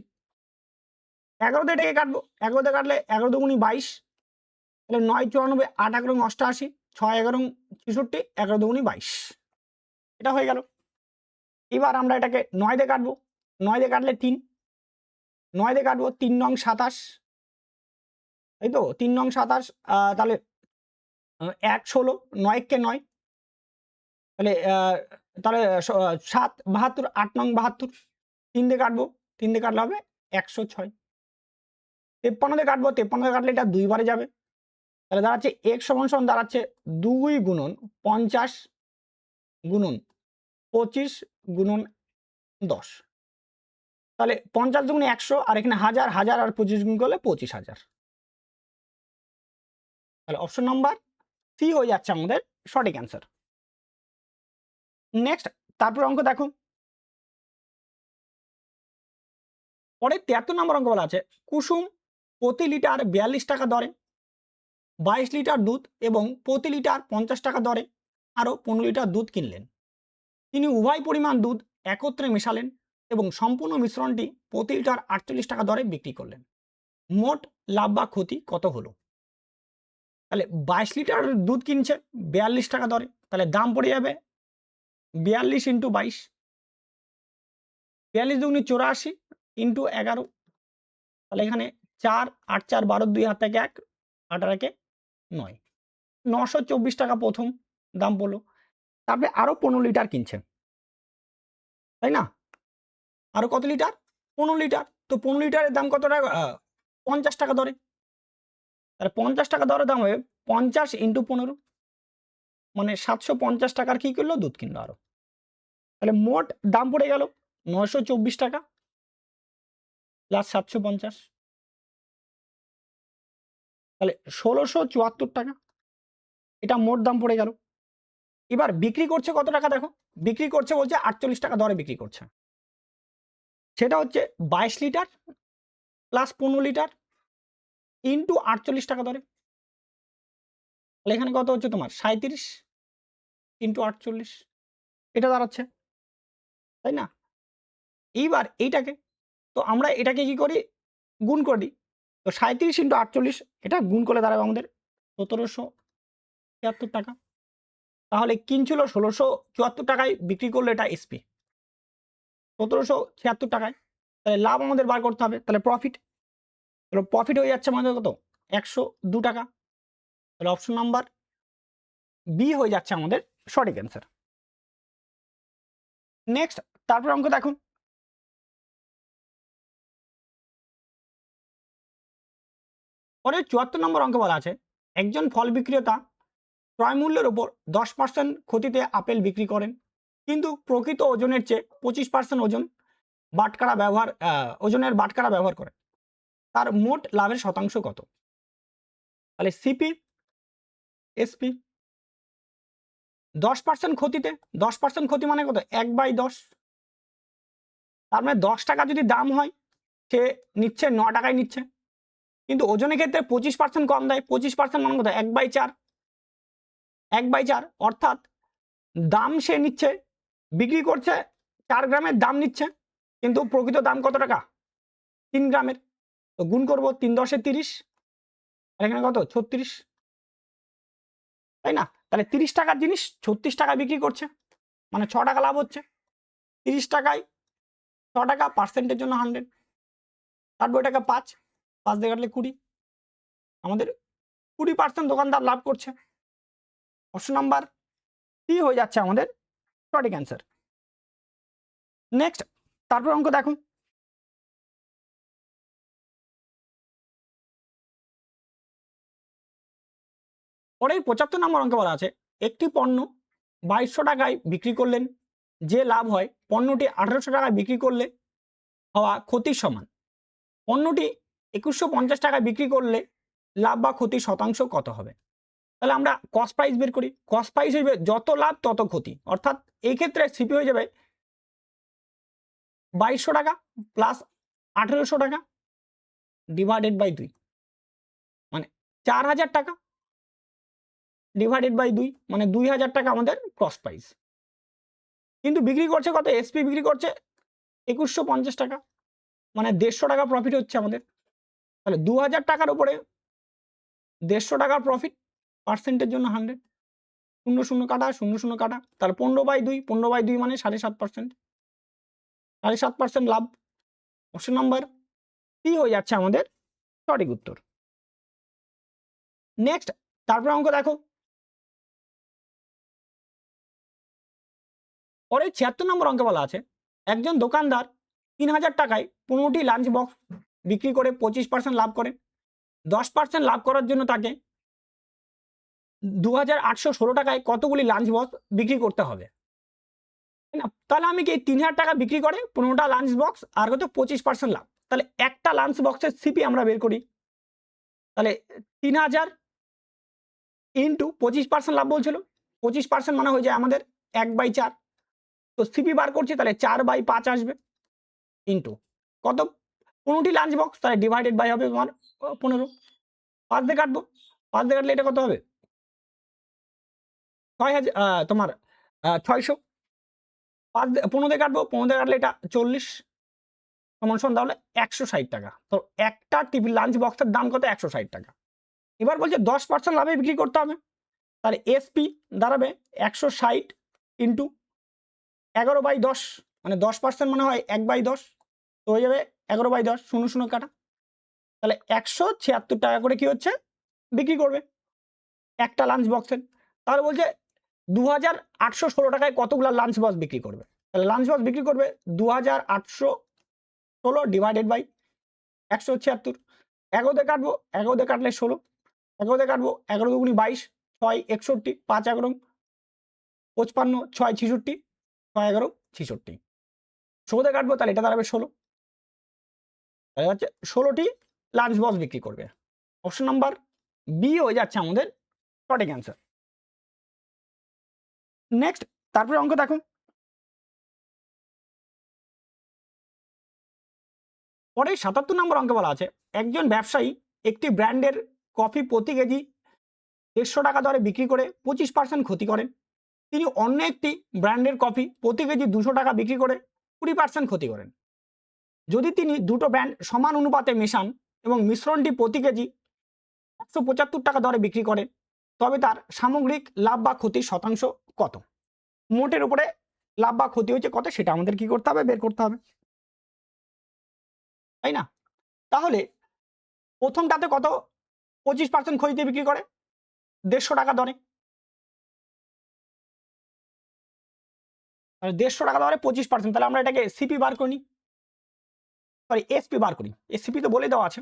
11 দিয়ে এটাকে কাটবো, 11 দিয়ে কাটলে 11 দুগুণি 22, তাহলে 9 94, 8 11 88, 6 11 66, 11 দুগুণি 22, এটা হয়ে গেল। এবার আমরা এটাকে 9 দিয়ে কাটবো, 9 দিয়ে কাটলে 3, 9 দিয়ে কাটবো 3 নং 27, তাই তো 3 নং 27, তাহলে 1 16, 9 কে 9, তাহলে তাহলে 7 72, 8 নং 72, 3 দিয়ে কাটবো, 3 দিয়ে কাটলে হবে 106। 53 দিয়ে কাটবো, 53 দিয়ে কাটলে এটা 2 বারে যাবে, তাহলে দাঁড়াচ্ছে x সমান সমান দাঁড়াচ্ছে 2 গুণন 50 গুণন 25 গুণন 10, তাহলে 50 দুগুণে 100 আর এখানে 1000, 1000 আর 25 গুণ করলে 25,000। তাহলে অপশন নাম্বার সি হয়ে যাচ্ছে আমাদের সঠিক অ্যান্সার। নেক্সট, তারপর অঙ্ক দেখো, পরে 73 নম্বর অঙ্ক বলা আছে, কুসুম প্রতি লিটার 42 টাকা দরে 22 লিটার দুধ এবং প্রতি লিটার 50 টাকা দরে আরও 15 লিটার দুধ কিনলেন। তিনি উভয় পরিমাণ দুধ একত্রে মেশালেন এবং সম্পূর্ণ মিশ্রণটি প্রতি লিটার 48 টাকা দরে বিক্রি করলেন। মোট লাভ বা ক্ষতি কত হলো? তাহলে 22 লিটার দুধ কিনছে 42 টাকা দরে, তাহলে দাম পড়ে যাবে 42 ইন্টু 22, 42 দুগুণি 84 ইন্টু 11, তাহলে এখানে 4 8 4 12 2 হাত থেকে 1 8 আর 1 9, 924 টাকা প্রথম দাম পড়লো। তারপরে আরও 15 লিটার কিনছে, তাই না? আরও কত লিটার? 15 লিটার। তো 15 লিটারের দাম কত টাকা? 50 টাকা দরে, তাহলে 50 টাকা দরে দাম হবে 50 ইন্টু 15, মানে 750 টাকার কি করলো? দুধ কিনলো আরও। তাহলে মোট দাম পড়ে গেল 924 টাকা প্লাস 750, তাহলে 1674 টাকা, এটা মোট দাম পড়ে গেল। এবার বিক্রি করছে কত টাকা? দেখো, বিক্রি করছে বলছে 48 টাকা দরে বিক্রি করছে, সেটা হচ্ছে 22 লিটার প্লাস 15 লিটার ইন্টু 48 টাকা দরে, তাহলে এখানে কত হচ্ছে তোমার 37 ইন্টু 48, এটা দাঁড়াচ্ছে, তাই না? এইবার এইটাকে, তো আমরা এটাকে কি করি? গুণ করে দিই। তো 37 ইন্টু 48 এটা গুণ করলে দাঁড়াবে আমাদের 1776 টাকা। তাহলে কিনছিল 1674 টাকায়, বিক্রি করলো এটা এসপি 1776 টাকায়। তাহলে লাভ আমাদের বার করতে হবে, তাহলে প্রফিট। তাহলে প্রফিট হয়ে যাচ্ছে আমাদের কত? 102 টাকা। তাহলে অপশন নাম্বার বি হয়ে যাচ্ছে আমাদের সঠিক অ্যান্সার। নেক্সট, তারপর অঙ্ক দেখুন। পরে 74 নম্বর অঙ্ক বলা আছে, একজন ফল বিক্রেতা ক্রয় মূল্যের উপর 10% ক্ষতিতে আপেল বিক্রি করেন, কিন্তু প্রকৃত ওজনের চেয়ে 25% ওজনের বাটখারা ব্যবহার করেন। তার মোট লাভের শতাংশ কত? তাহলে সিপি, এসপি। 10% ক্ষতিতে, 10% ক্ষতি মানে কত? 1/10। তার মানে 10 টাকা যদি দাম হয়, সে নিচ্ছে 9 টাকায় নিচ্ছে, কিন্তু ওজনের ক্ষেত্রে 25% কম দেয়। 25% মানে কত? 1/4। 1/4 অর্থাৎ দাম সে নিচ্ছে, বিক্রি করছে 4 গ্রামের দাম নিচ্ছে, কিন্তু প্রকৃত দাম কত টাকা? 3 গ্রামের। তো গুণ করব 3 10 30, আর এখানে কত? 36, তাই না? তাহলে 30 টাকার জিনিস 36 টাকা বিক্রি করছে, মানে 6 টাকা লাভ হচ্ছে। 30 টাকায় 6 টাকা, পার্সেন্টের জন্য 100, কাটবো এটাকে 5 দিয়ে কাটলে 20, আমাদের 20% দোকানদার লাভ করছে। অপশন নাম্বার সি হয়ে যাচ্ছে আমাদের সঠিক অ্যান্সার। নেক্সট, তারপর অঙ্ক দেখুন। পরেই 75 নম্বর অঙ্কে বলা আছে, একটি পণ্য 2200 টাকায় বিক্রি করলেন, যে লাভ হয় পণ্যটি 1800 টাকায় বিক্রি করলে হওয়া ক্ষতির সমান। পণ্যটি 2150 টাকায় বিক্রি করলে লাভ বা ক্ষতির শতাংশ কত হবে? তাহলে আমরা কস্ট প্রাইস বের করি। কস্ট প্রাইস হিসেবে যত লাভ তত ক্ষতি, অর্থাৎ এই ক্ষেত্রে সিপি হয়ে যাবে 2200 টাকা প্লাস 1800 টাকা ডিভাইডেড বাই 2, মানে 4000 টাকা ডিভাইডেড বাই 2, মানে 2000 টাকা আমাদের কস্ট প্রাইস। কিন্তু বিক্রি করছে কত? এসপি বিক্রি করছে 2150 টাকা, মানে 150 টাকা প্রফিট হচ্ছে আমাদের। তাহলে 2000 টাকার উপরে 150 টাকার প্রফিট, পার্সেন্টের জন্য 100, 0 0 কাটা 0 0 কাটা, তাহলে 15/2, 15/2 মানে 7.5%, 7.5% লাভ। অপশন নাম্বার সি হয়ে যাচ্ছে আমাদের সঠিক উত্তর। নেক্সট, তারপরে অঙ্ক দেখো। পরে 76 নম্বর অঙ্কে বলা আছে, একজন দোকানদার 3000 টাকায় 15টি লাঞ্চ বক্স বিক্রি করে 25% লাভ করে। 10% লাভ করার জন্য তাকে 2816 টাকায় কতগুলি লাঞ্চ বক্স বিক্রি করতে হবে? তাই না? তাহলে আমি কি 3000 টাকা বিক্রি করে 15টা লাঞ্চ বক্স আর কত 25% লাভ, তাহলে একটা লাঞ্চ বক্সের সিপি আমরা বের করি। তাহলে 3000 ইন্টু 25% লাভ বলছিল, 25% মানে হয়ে যায় আমাদের 1/4। তো সিপি বার করছি, তাহলে 4/5 আসবে, ইন্টু কত? 15টি লাঞ্চ বক্স, তাহলে ডিভাইডেড বাই হবে তোমার 15। 5 দিয়ে কাটবো, 5 দিয়ে কাটলে এটা কত হবে? 6000, তোমার 600। 15 দিয়ে কাটবো, 15 দিয়ে কাটলে এটা 40 সমান তাহলে 160 টাকা। তো একটা টিফিন লাঞ্চ বক্সের দাম কত? 160 টাকা। এবার বলছে 10% লাভে বিক্রি করতে হবে, তাহলে এসপি দাঁড়াবে 160 ইন্টু 11/10, মানে 10% মানে হয় 1/10, তো হয়ে যাবে 11/10, 0 0 কাটা, তাহলে 176 টাকা করে কি হচ্ছে বিক্রি করবে একটা লাঞ্চ বক্সের। তাহলে বলছে 2816 টাকায় কতগুলো লাঞ্চ বক্স বিক্রি করবে? তাহলে লাঞ্চ বক্স বিক্রি করবে 2816 ডিভাইডেড বাই 176। 11 দিয়ে কাটবো, 11 দিয়ে কাটলে 16, 11 দিয়ে কাটবো, 11 দুগুণি 22, 6 61, 5 11 55, 6 66, 6 11 66, 16 দিয়ে কাটবো, তাহলে এটা দাঁড়াবে 16। তাহলে হচ্ছে 16টি লাঞ্চ বক্স বিক্রি করবে। অপশন নাম্বার বি হয়ে যাচ্ছে আমাদের সঠিক অ্যান্সার। নেক্সট, তারপরে অঙ্ক দেখো। পরে 77 নম্বর অঙ্কে বলা আছে, একজন ব্যবসায়ী একটি ব্র্যান্ডের কফি প্রতি কেজি 150 টাকা দরে বিক্রি করে 25% ক্ষতি করেন। তিনি অন্য একটি ব্র্যান্ডের কফি প্রতি কেজি 200 টাকা বিক্রি করে 20% ক্ষতি করেন। যদি তিনি দুটো ব্র্যান্ড সমান অনুপাতে মেশান এবং মিশ্রণটি প্রতি কেজি 175 টাকা দরে বিক্রি করেন, তবে তার সামগ্রিক লাভ বা ক্ষতির শতাংশ কত? মোটের উপরে লাভ বা ক্ষতি হচ্ছে কত সেটা আমাদের কি করতে হবে, বের করতে হবে, তাই না? তাহলে প্রথমটাতে কত 25% ক্ষতিতে বিক্রি করে 150 টাকা দরে, তাহলে 150 টাকা দরে 25%, তাহলে আমরা এটাকে সিপি বার করি, সরি এসপি বার করি, এসপি তো বলে দেওয়া আছে।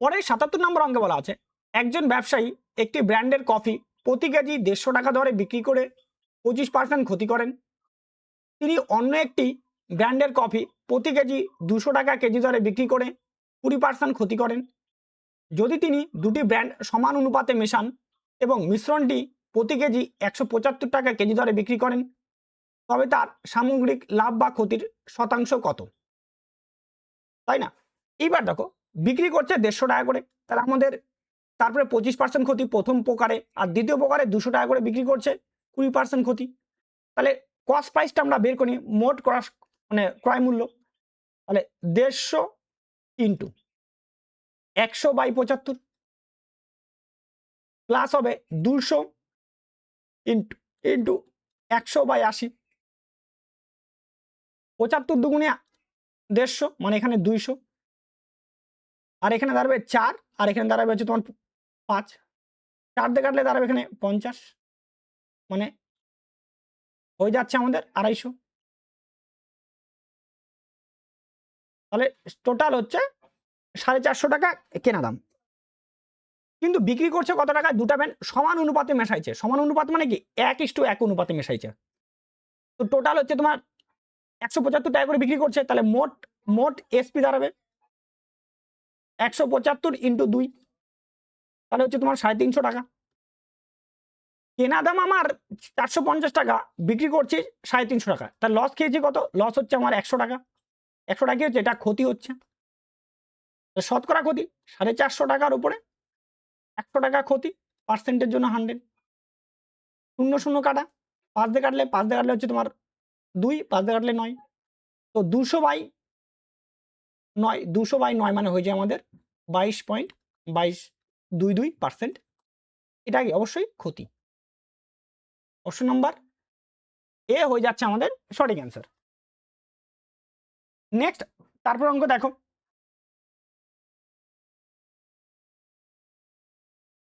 পরের 77 নম্বর অঙ্কে বলা আছে একজন ব্যবসায়ী একটি ব্র্যান্ডের কফি প্রতি কেজি 150 টাকা দরে বিক্রি করে 25% ক্ষতি করেন। তিনি অন্য একটি ব্র্যান্ডের কফি প্রতি কেজি 200 টাকা কেজি দরে বিক্রি করে 20% ক্ষতি করেন। যদি তিনি দুটি ব্র্যান্ড সমান অনুপাতে মেশান এবং মিশ্রণটি প্রতি কেজি 175 টাকা কেজি দরে বিক্রি করেন, তবে তার সামগ্রিক লাভ বা ক্ষতির শতাংশ কত? তাই না? এইবার দেখো বিক্রি করছে 150 টাকা করে, তাহলে আমাদের তারপরে 25% ক্ষতি প্রথম প্রকারে, আর দ্বিতীয় প্রকারে 200 টাকা করে বিক্রি করছে, 20% ক্ষতি। তাহলে কস্ট প্রাইসটা আমরা বের করি, মোট মানে ক্রয় মূল্য, তাহলে 150 ইন্টু 100/75 প্লাস হবে 200 ইন্টু ইন্টু 100/80, 75 দুগুণে 150, মানে এখানে 200, আর এখানে দাঁড়াবে 4, আর এখানে দাঁড়াবে হচ্ছে তোমার 5, 4 দিয়ে কাটলে দাঁড়াবে এখানে 50, মানে হয়ে যাচ্ছে আমাদের 250। তাহলে টোটাল হচ্ছে 450 টাকা কেনা দাম, কিন্তু বিক্রি করছে কত টাকা? দুটা ব্যান্ড সমান অনুপাতে মেশাইছে, সমান অনুপাত মানে কি 1:1 অনুপাতে মেশাইছে, তো টোটাল হচ্ছে তোমার 175 টাকা করে বিক্রি করছে, তাহলে মোট মোট এসপি দাঁড়াবে 175 ইন্টু 2, তাহলে হচ্ছে তোমার 350 টাকা। কেনা দাম আমার 450 টাকা, বিক্রি করছি 350 টাকা, তার লস খেয়েছি কত? লস হচ্ছে আমার 100 টাকা। 100 টাকা কি হচ্ছে? এটা ক্ষতি হচ্ছে, শতকরা ক্ষতি 450 টাকার উপরে 100 টাকা ক্ষতি, পার্সেন্টের জন্য 100, 0 0 কাটা, 5 দিয়ে কাটলে, 5 দিয়ে কাটলে হচ্ছে তোমার 2, 5 দিয়ে কাটলে 9, তো 200/9, 200/9 মানে হয়ে যায় আমাদের 22.2222%। এটা কি? অবশ্যই ক্ষতি। অপশন নাম্বার এ হয়ে যাচ্ছে আমাদের সঠিক অ্যান্সার। নেক্সট, তারপর অঙ্ক দেখো,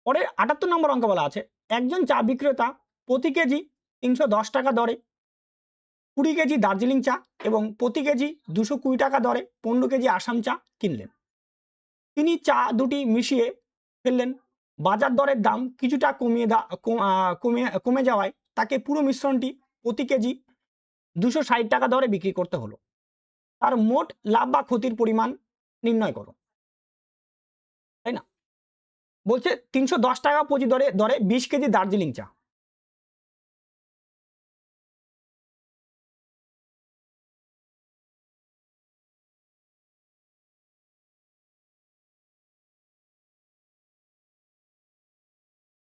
পরের 78 নম্বর অঙ্ক বলা আছে একজন চা বিক্রেতা প্রতি কেজি 310 টাকা দরে 20 কেজি দার্জিলিং চা এবং প্রতি কেজি 220 টাকা দরে 15 কেজি আসাম চা কিনলেন। তিনি চা দুটি মিশিয়ে ফেললেন, বাজার দরের দাম কিছুটা কমে যাওয়ায় তাকে পুরো মিশ্রণটি প্রতি কেজি 260 টাকা দরে বিক্রি করতে হলো। তার মোট লাভ বা ক্ষতির পরিমাণ নির্ণয় করো। তাই না? বলছে 310 টাকা প্রতি দরে 20 কেজি দার্জিলিং চা,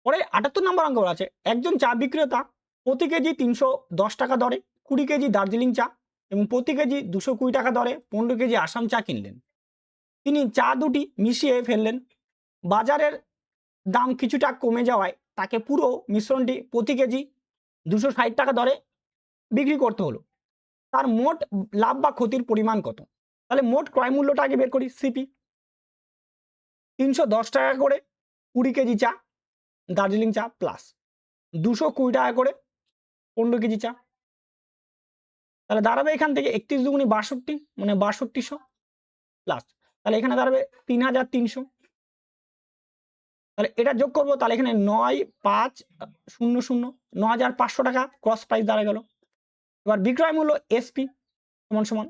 পরে 78 নম্বর অঙ্ক বলা আছে একজন চা বিক্রেতা প্রতি কেজি 310 টাকা দরে 20 কেজি দার্জিলিং চা এবং প্রতি কেজি 220 টাকা দরে 15 কেজি আসাম চা কিনলেন। তিনি চা দুটি মিশিয়ে ফেললেন, বাজারের দাম কিছুটা কমে যাওয়ায় তাকে পুরো মিশ্রণটি প্রতি কেজি 260 টাকা দরে বিক্রি করতে হলো। তার মোট লাভ বা ক্ষতির পরিমাণ কত? তাহলে মোট ক্রয় মূল্যটা আগে বের করি। সিপি 310 টাকা করে 20 কেজি চা দার্জিলিং চা প্লাস 220 টাকা করে 15 কেজি চা, তাহলে দাঁড়াবে এখান থেকে 31 দুগুণে 62, মানে 6200 প্লাস, তাহলে এখানে দাঁড়াবে 3300, তাহলে এটা যোগ করবো, তাহলে এখানে 9500 9500 টাকা ক্রস প্রাইস দাঁড়া গেল। এবার বিক্রয় মূল্য এসপি সমান সমান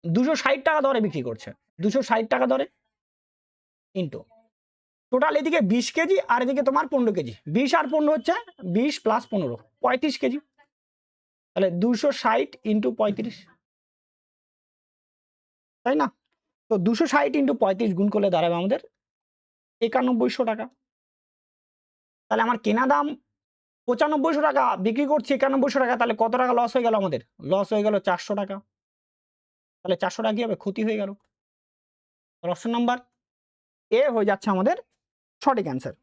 260 টাকা দরে বিক্রি করছে, 260 টাকা দরে ইন্টু টোটাল এদিকে 20 কেজি আর এদিকে তোমার 15 কেজি, 20 আর 15 হচ্ছে 20 প্লাস 15 35 কেজি। তাহলে 260 ইন্টু 35, তাই না? তো 260 ইন্টু 35 গুণ করলে দাঁড়াবে আমাদের 9100 টাকা। তাহলে আমার কেনা দাম 9500 টাকা, বিক্রি করছি 9100 টাকা, তাহলে কত টাকা লস হয়ে গেল? আমাদের লস হয়ে গেল 400 টাকা। তাহলে 400 টাকা কি হবে? ক্ষতি হয়ে গেল। অপশন নাম্বার এ হয়ে যাচ্ছে আমাদের সঠিক অ্যান্সার।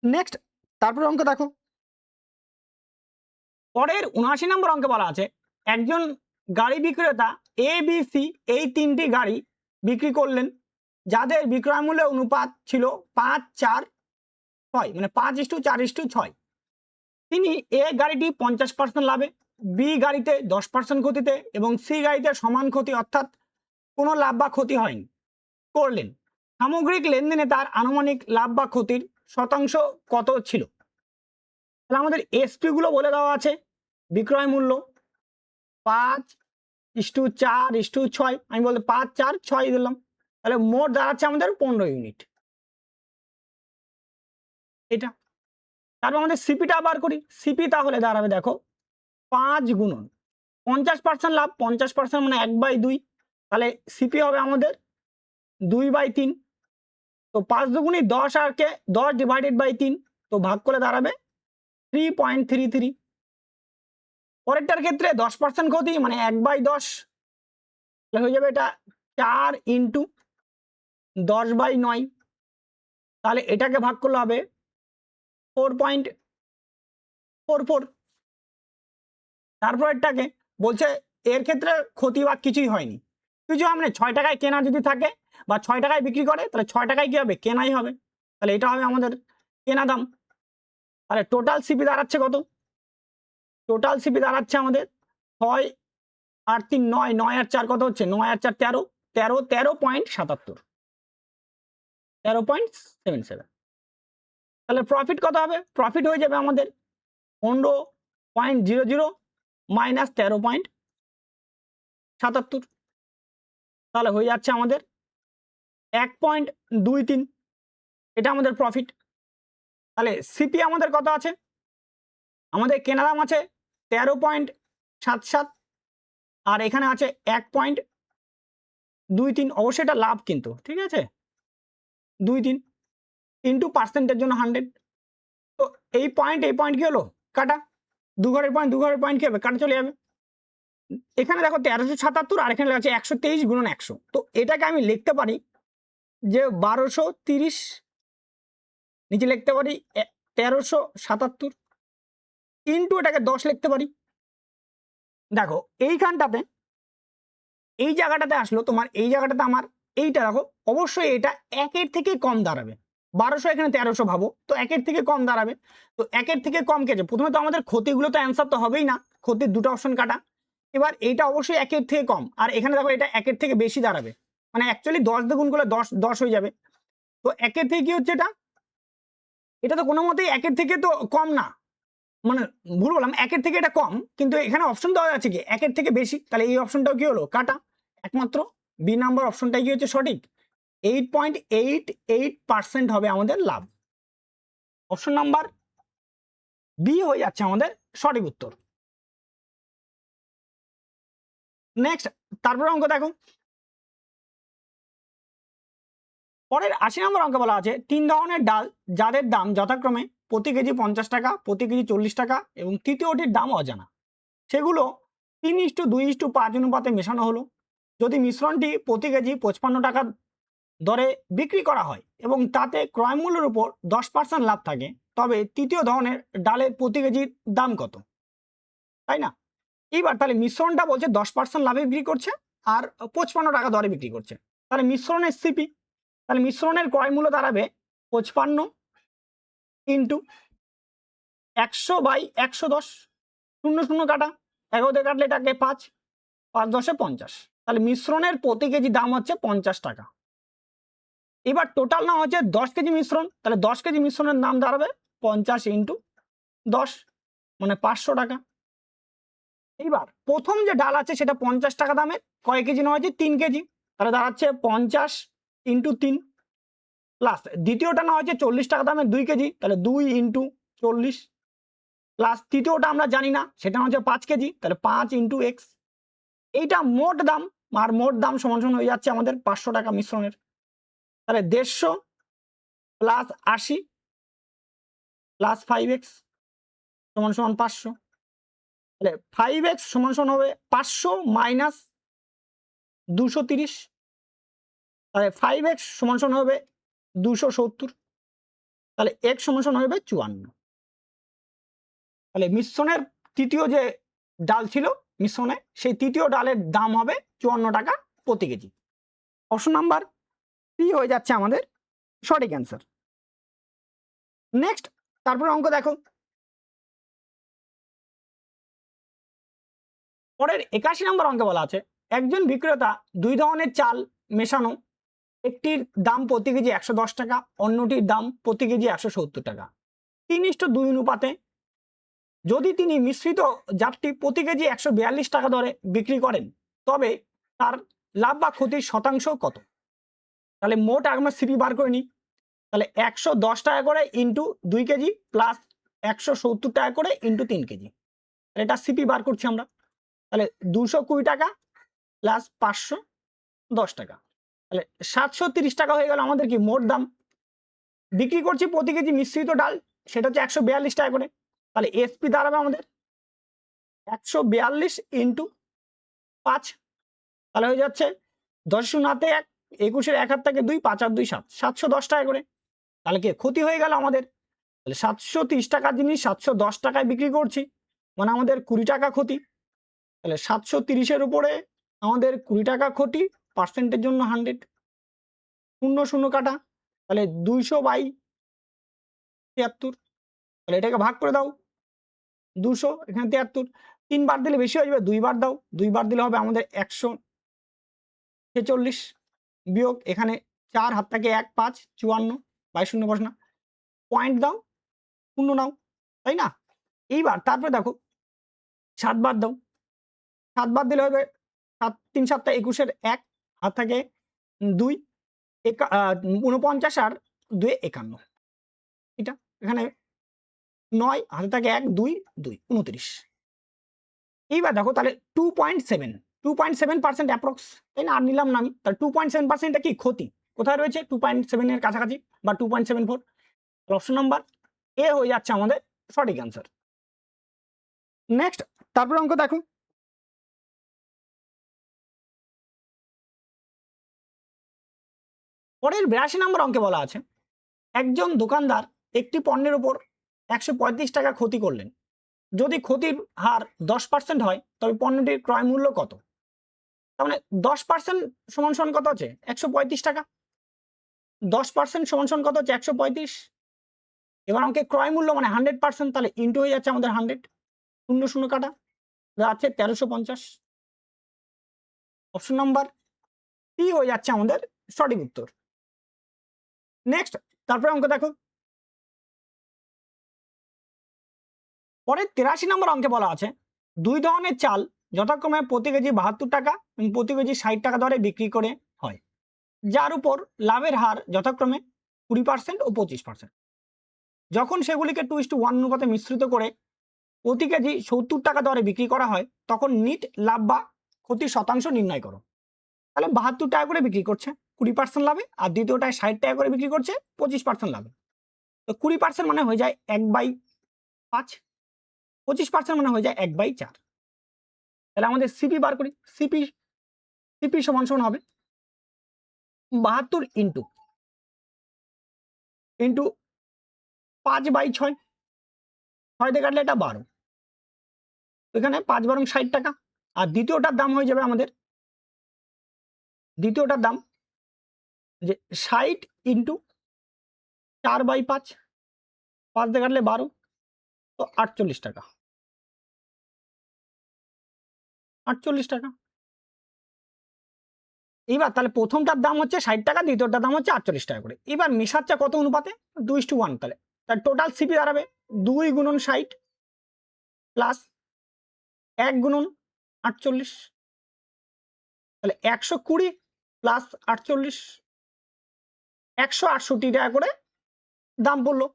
নেক্সট, তারপরে অঙ্ক দেখো, পরের 79 নম্বর অঙ্কে বলা আছে একজন গাড়ি বিক্রেতা এ বি সি এই 3টি গাড়ি বিক্রি করলেন, যাদের বিক্রয় মূল্যের অনুপাত ছিল 5:4:6, মানে 5:4:6। তিনি এ গাড়িটি 50% লাভে, বি গাড়িতে 10% ক্ষতিতে এবং সি গাড়িতে সমান ক্ষতি অর্থাৎ কোনো লাভ বা ক্ষতি হয়নি করলেন। সামগ্রিক লেনদেনে তার আনুমানিক লাভ বা ক্ষতির শতাংশ কত ছিল? তাহলে আমাদের এসপি গুলো বলে দেওয়া আছে। বিক্রয় মূল্য 5:4:6, আমি বলতে 5:4:6 দিলাম, তাহলে মোট দাঁড়াচ্ছে আমাদের 15 ইউনিট এটা। তারপর আমাদের সিপিটা বার করি। সিপি তাহলে দাঁড়াবে দেখো 5 গুণন 50% লাভ, 50% মানে 1/2, তাহলে সিপি হবে আমাদের 2/3। তো 5 দুগুণি 10 আর কে 10 ডিভাইডেড বাই 3, তো ভাগ করে দাঁড়াবে 3.33। পরেরটার ক্ষেত্রে 10% ক্ষতি মানে 1/10, তাহলে হয়ে যাবে এটা 4 ইন্টু 10/9, তাহলে এটাকে ভাগ করলে হবে 4.44। তারপরেরটাকে বলছে এর ক্ষেত্রে ক্ষতি বা কিছুই হয়নি, কিছু মানে 6 টাকায় কেনা যদি থাকে বা 6 টাকায় বিক্রি করে, তাহলে 6 টাকায় কি হবে? কেনাই হবে। তাহলে এটা হবে আমাদের কেনা দাম। তাহলে টোটাল সিপি দাঁড়াচ্ছে কত? টোটাল সিপি দাঁড়াচ্ছে আমাদের 6 আর 3 9, 9 আর 4 কত হচ্ছে? 9 আর 4 13, 13.77, 13.77। তাহলে প্রফিট কত হবে? প্রফিট হয়ে যাবে আমাদের 15.00 মাইনাস 13.77, তাহলে হয়ে যাচ্ছে আমাদের 1.23, এটা আমাদের প্রফিট। তাহলে সিপি আমাদের কত আছে? আমাদের কেনা দাম আছে 13.77 আর এখানে আছে 1.23, অবশ্যই এটা লাভ কিন্তু, ঠিক আছে, 23 ইন্টু পার্সেন্টের জন্য 100। তো এই পয়েন্ট কি হলো? কাটা। দু ঘরের পয়েন্ট কি হবে? কাটা চলে যাবে। এখানে দেখো 1377 আর এখানে আছে 123 গুণন 100, তো এটাকে আমি লিখতে পারি যে 1230, নিচে লিখতে পারি 1377 ইন্টু এটাকে 10 লিখতে পারি। দেখো এইখানটাতে এই জায়গাটাতে আসলো তোমার, এই জায়গাটাতে আমার এইটা দেখো, অবশ্যই এটা 1-এর থেকে কম দাঁড়াবে। 1200 এখানে 1300 ভাবো, তো 1-এর থেকে কম দাঁড়াবে। তো 1-এর থেকে কম কেছে, প্রথমে তো আমাদের ক্ষতিগুলো তো অ্যান্সার তো হবেই না, ক্ষতির দুটো অপশন কাটা। এবার এইটা অবশ্যই 1-এর থেকে কম, আর এখানে দেখো এটা 1-এর থেকে বেশি দাঁড়াবে, মানে অ্যাকচুয়ালি 10 দিয়ে গুণ করলে 10 হয়ে যাবে। তো 1-এর থেকে কি হচ্ছে? এটা তো কোনো মতেই 1-এর থেকে তো কম না, মানে ভুল বললাম, 1-এর থেকে এটা কম, কিন্তু এখানে অপশন দেওয়া আছে কি 1-এর থেকে বেশি, তাহলে এই অপশনটাও কি হলো? কাটা। একমাত্র বি নাম্বার অপশনটাই কি হচ্ছে সঠিক। 8.88% হবে আমাদের লাভ। অপশন নাম্বার বি হয়ে যাচ্ছে আমাদের সঠিক উত্তর। নেক্সট, তারপরে অঙ্ক দেখো, পরের 80 নম্বর অঙ্কে বলা আছে 3 ধরনের ডাল যাদের দাম যথাক্রমে প্রতি কেজি 50 টাকা, প্রতি কেজি 40 টাকা এবং তৃতীয়টির দাম অজানা, সেগুলো 3:2:5 অনুপাতে মেশানো হলো। যদি মিশ্রণটি প্রতি কেজি 55 টাকা দরে বিক্রি করা হয় এবং তাতে ক্রয় মূল্যের উপর 10% লাভ থাকে, তবে তৃতীয় ধরনের ডালের প্রতি কেজির দাম কত? তাই না? এইবার তাহলে মিশ্রণটা বলছে 10% লাভে বিক্রি করছে আর 55 টাকা দরে বিক্রি করছে, তাহলে মিশ্রণের সিপি, তাহলে মিশ্রণের ক্রয় মূল্য দাঁড়াবে 55 ইন্টু 100/110, 0 কাটা, 11 দিয়ে কাটলে এটাকে 5, 5×10 50, তাহলে মিশ্রণের প্রতি কেজি দাম হচ্ছে 50 টাকা। এবার টোটাল না হচ্ছে 10 কেজি মিশ্রণ, তাহলে 10 কেজি মিশ্রণের দাম দাঁড়াবে 50 ইন্টু 10, মানে 500 টাকা। এইবার প্রথম যে ডাল আছে সেটা 50 টাকা দামে, কয় কেজি নেওয়া হয়েছে? 3 কেজি, তাহলে দাঁড়াচ্ছে 50 ইন্টু 3, প্লাস দ্বিতীয়টা না হচ্ছে 40 টাকা দামের 2 কেজি, তাহলে 2 ইন্টু 40 প্লাস তৃতীয়টা আমরা জানি না, সেটা হচ্ছে 5 কেজি, তাহলে 5 ইন্টু এক্স। এইটা মোট দাম, আর মোট দাম সমান সমান হয়ে যাচ্ছে আমাদের 500 টাকা মিশ্রণের। তাহলে 150 প্লাস 80 প্লাস 5x সমান সমান 500। তাহলে 5x সমান সমান হবে 500 মাইনাস 230, তাহলে 5x সমান সমান হবে 270, তাহলে x সমান সমান হবে 54। তাহলে মিশ্রণের তৃতীয় যে ডাল ছিল মিশ্রণে, সেই তৃতীয় ডালের দাম হবে 54 টাকা প্রতি কেজি। অপশন নাম্বার সি হয়ে যাচ্ছে আমাদের সঠিক অ্যান্সার। নেক্সট, তারপরে অঙ্ক দেখো, পরের 81 নম্বর অঙ্কে বলা আছে একজন বিক্রেতা 2 ধরনের চাল মেশানো, একটির দাম প্রতি কেজি 110 টাকা, অন্যটির দাম প্রতি কেজি 170 টাকা, 3:2 অনুপাতে যদি তিনি মিশ্রিত জাতটি প্রতি কেজি 142 টাকা দরে বিক্রি করেন, তবে তার লাভ বা ক্ষতির শতাংশ কত? তাহলে মোট আমরা সিপি বার করে নিই। তাহলে 110 টাকা করে ইন্টু 2 কেজি প্লাস 170 টাকা করে ইন্টু 3 কেজি, এটা সিপি বার করছি আমরা। তাহলে 220 টাকা প্লাস 510 টাকা, তাহলে 730 টাকা হয়ে গেল আমাদের কি মোট দাম। বিক্রি করছি প্রতি কেজি মিশ্রিত ডাল, সেটা হচ্ছে 142 টাকা করে, তাহলে এসপি দাঁড়াবে আমাদের 142 ইন্টু 5, তাহলে হয়ে যাচ্ছে 10 শূন্যতে 1, 21-এর 1 হাত থেকে 2, 5 আর 2 7, 710 টাকা করে। তাহলে কি ক্ষতি হয়ে গেল আমাদের, তাহলে 730 টাকার জিনিস 710 টাকায় বিক্রি করছি, মানে আমাদের 20 টাকা ক্ষতি। তাহলে 730-এর উপরে আমাদের 20 টাকা ক্ষতি, পার্সেন্টের জন্য 100, 0 0 কাটা, তাহলে 200/73, তাহলে এটাকে ভাগ করে দাও 200, এখানে 73, 3 বার দিলে বেশি হয়ে যাবে, 2 বার দাও, 2 বার দিলে হবে আমাদের 146 বিয়োগ এখানে 4 হাত থেকে 1 5 54, 22 বসে না, পয়েন্ট দাও 0 নাও, তাই না? এইবার তারপরে দেখো 7 বার দাও, 7 বার দিলে হবে 7 3 7 21-এর 1 হাত থেকে 2 49 আর 2 51, এটা এখানে 9 হাতে থাকে 1 2 2 29। এইবার দেখো তাহলে 2.7% অ্যাপ্রক্স, তাই না? আর নিলাম না আমি, তাহলে 2.7% কি ক্ষতি কোথায় রয়েছে, 2.7 এর কাছাকাছি বা 2.74। অপশন নাম্বার এ হয়ে যাচ্ছে আমাদের সঠিক অ্যান্সার। নেক্সট, তারপরে অঙ্ক দেখো, পরের 82 নম্বর অঙ্কে বলা আছে একজন দোকানদার একটি পণ্যের উপর 135 টাকা ক্ষতি করলেন, যদি ক্ষতির হার 10% হয় তবে পণ্যটির ক্রয় মূল্য কত? তার মানে 10% সমান সমান কত আছে, 135 টাকা, 10% সমান সমান কত হচ্ছে 135। এবার আমাকে ক্রয় মূল্য মানে 100%, তাহলে ইন্টু হয়ে যাচ্ছে আমাদের 100, 0 0 কাটা, আছে 1350। অপশন নাম্বার সি হয়ে যাচ্ছে আমাদের সঠিক উত্তর। নেক্সট, তারপরে অঙ্ক দেখো, পরে 83 নম্বর অঙ্কে বলা আছে 2 ধরনের চাল যথাক্রমে প্রতি কেজি 72 টাকা এবং প্রতি কেজি 60 টাকা দরে বিক্রি করে হয়, যার উপর লাভের হার যথাক্রমে 20% ও 25%। যখন সেগুলিকে 2:1 অনুপাতে মিশ্রিত করে প্রতি কেজি 70 টাকা দরে বিক্রি করা হয়, তখন নিট লাভ বা ক্ষতির শতাংশ নির্ণয় করো। তাহলে 72 টাকা করে বিক্রি করছে 20% লাভে, আর দ্বিতীয়টায় 60 টাকা করে বিক্রি করছে 25% লাভে। তো 20% মানে হয়ে যায় 1/5, 25% মানে হয়ে যায় 1/4। তাহলে আমাদের সিপি বার করি, সিপি সিপি সমান সমান হবে 72 ইন্টু 5/6, 6 দিয়ে কাটলে এটা 12, এখানে 5 12 60 টাকা। আর দ্বিতীয়টার দাম হয়ে যাবে আমাদের, দ্বিতীয়টার দাম যে 60 ইন্টু 4/5, 5 দিয়ে কাটলে 12, তো 48 টাকা, 48 টাকা। এবার তাহলে প্রথমটার দাম হচ্ছে 60 টাকা, দ্বিতীয়টার দাম হচ্ছে 48 টাকা করে। এবার মেশাচ্ছে কত অনুপাতে, 2:1, তাহলে তার টোটাল সিপি দাঁড়াবে 2 গুণন 60 প্লাস 1 গুণন 48, তাহলে 120 প্লাস 48, 168 টাকা করে দাম পড়লো,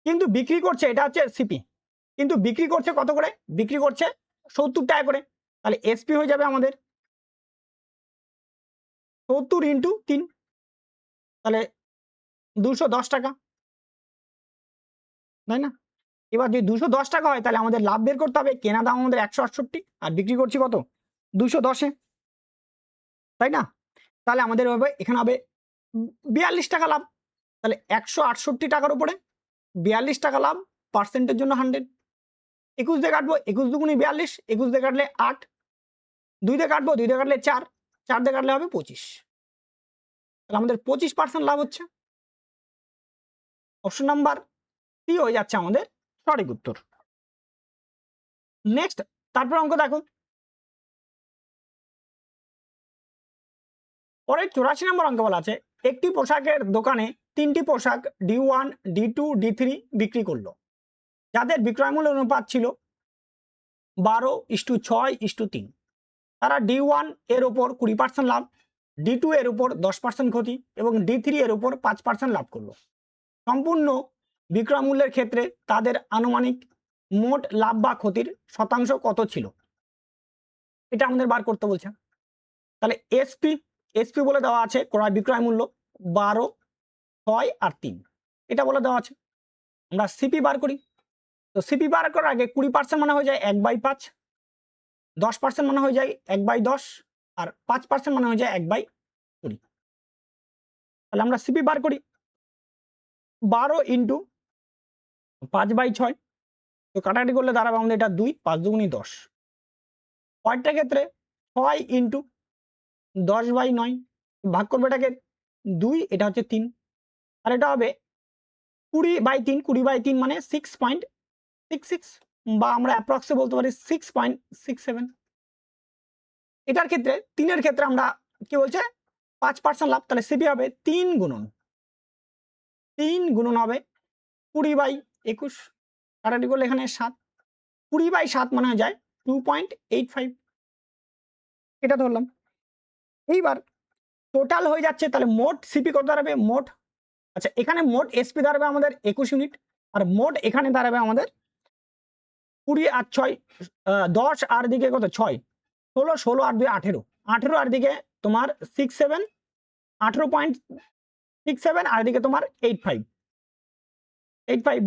কিন্তু বিক্রি করছে, এটা হচ্ছে সিপি, কিন্তু বিক্রি করছে কত করে? বিক্রি করছে 70 টাকা করে। তাহলে এসপি হয়ে যাবে আমাদের 70 ইন্টু 3, তাহলে 210 টাকা, তাই না? এবার যদি 210 টাকা হয় তাহলে আমাদের লাভ বের করতে হবে। কেনা দাম আমাদের 168 আর বিক্রি করছি কত? 210-এ, তাই না? তাহলে আমাদের হবে এখানে হবে 42 টাকা লাভ। তাহলে 168 টাকার উপরে 42 টাকা লাভ, পার্সেন্টের জন্য 100। 21 দিয়ে কাটবো, 21 দুগুণে 42, 21 দিয়ে কাটলে 8, 2 দিয়ে কাটবো, 2 দিয়ে কাটলে 4, 4 দিয়ে কাটলে হবে 25। তাহলে আমাদের 25% লাভ হচ্ছে। অপশন নাম্বার সি হয়ে যাচ্ছে আমাদের সঠিক উত্তর। নেক্সট, তারপর অঙ্ক দেখো, পরের 84 নম্বর অঙ্ক বলা আছে একটি পোশাকের দোকানে 3টি পোশাক D1, D2, D3 বিক্রি করলো, যাদের বিক্রয় মূল্য অনুপাত ছিল 12:6:3। তারা D1 এর উপর 20% লাভ, D2 এর উপর 10% ক্ষতি এবং D3 এর উপর 5% লাভ করলো। সম্পূর্ণ বিক্রয় মূল্যের ক্ষেত্রে তাদের আনুমানিক মোট লাভ বা ক্ষতির শতাংশ কত ছিল? এটা আমাদের বার করতে বলছে। তাহলে এসপি বলে দেওয়া আছে ক্রয় বিক্রয় মূল্য 12, 6 আর 3, এটা বলে দেওয়া আছে। আমরা সিপি বার করি। তো সিপি বার করার আগে 20% মানে হয়ে যায় 1/5, 10% মানে হয়ে যায় 1/10 আর 5% মানে হয়ে যায় 1/20। তাহলে আমরা সিপি বার করি। 12 ইন্টু 5/6, তো কাটাকাটি করলে দাঁড়াবে আমাদের এটা 2, 5 দুগুণি 10। পয়েন্টের ক্ষেত্রে 6 ইন্টু 10/9, ভাগ করবে এটাকে 2, এটা হচ্ছে 3, আর এটা হবে 20/3, 20/3 মানে 6.66, বা আমরা অ্যাপ্রক্সে বলতে পারি 6.67। এটার ক্ষেত্রে 3 এর ক্ষেত্রে আমরা কি বলছে 5% লাভ, তাহলে সিপি হবে 3 গুণন হবে 20/21, কাটাকাটি করলে এখানে 7, 20/7 মানে হয়ে যায় 2.85, এটা ধরলাম। এইবার টোটাল হয়ে যাচ্ছে, তাহলে মোট সিপি কত দাঁড়াবে? মোট, আচ্ছা এখানে মোট এসপি দাঁড়াবে আমাদের 21 ইউনিট, আর মোট এখানে দাঁড়াবে আমাদের 20 আর 6, 10 আর দিকে কত 6, 16, 16 আর 2 18, 18 আর দিকে তোমার 67, 18.67 আর দিকে তোমার 85,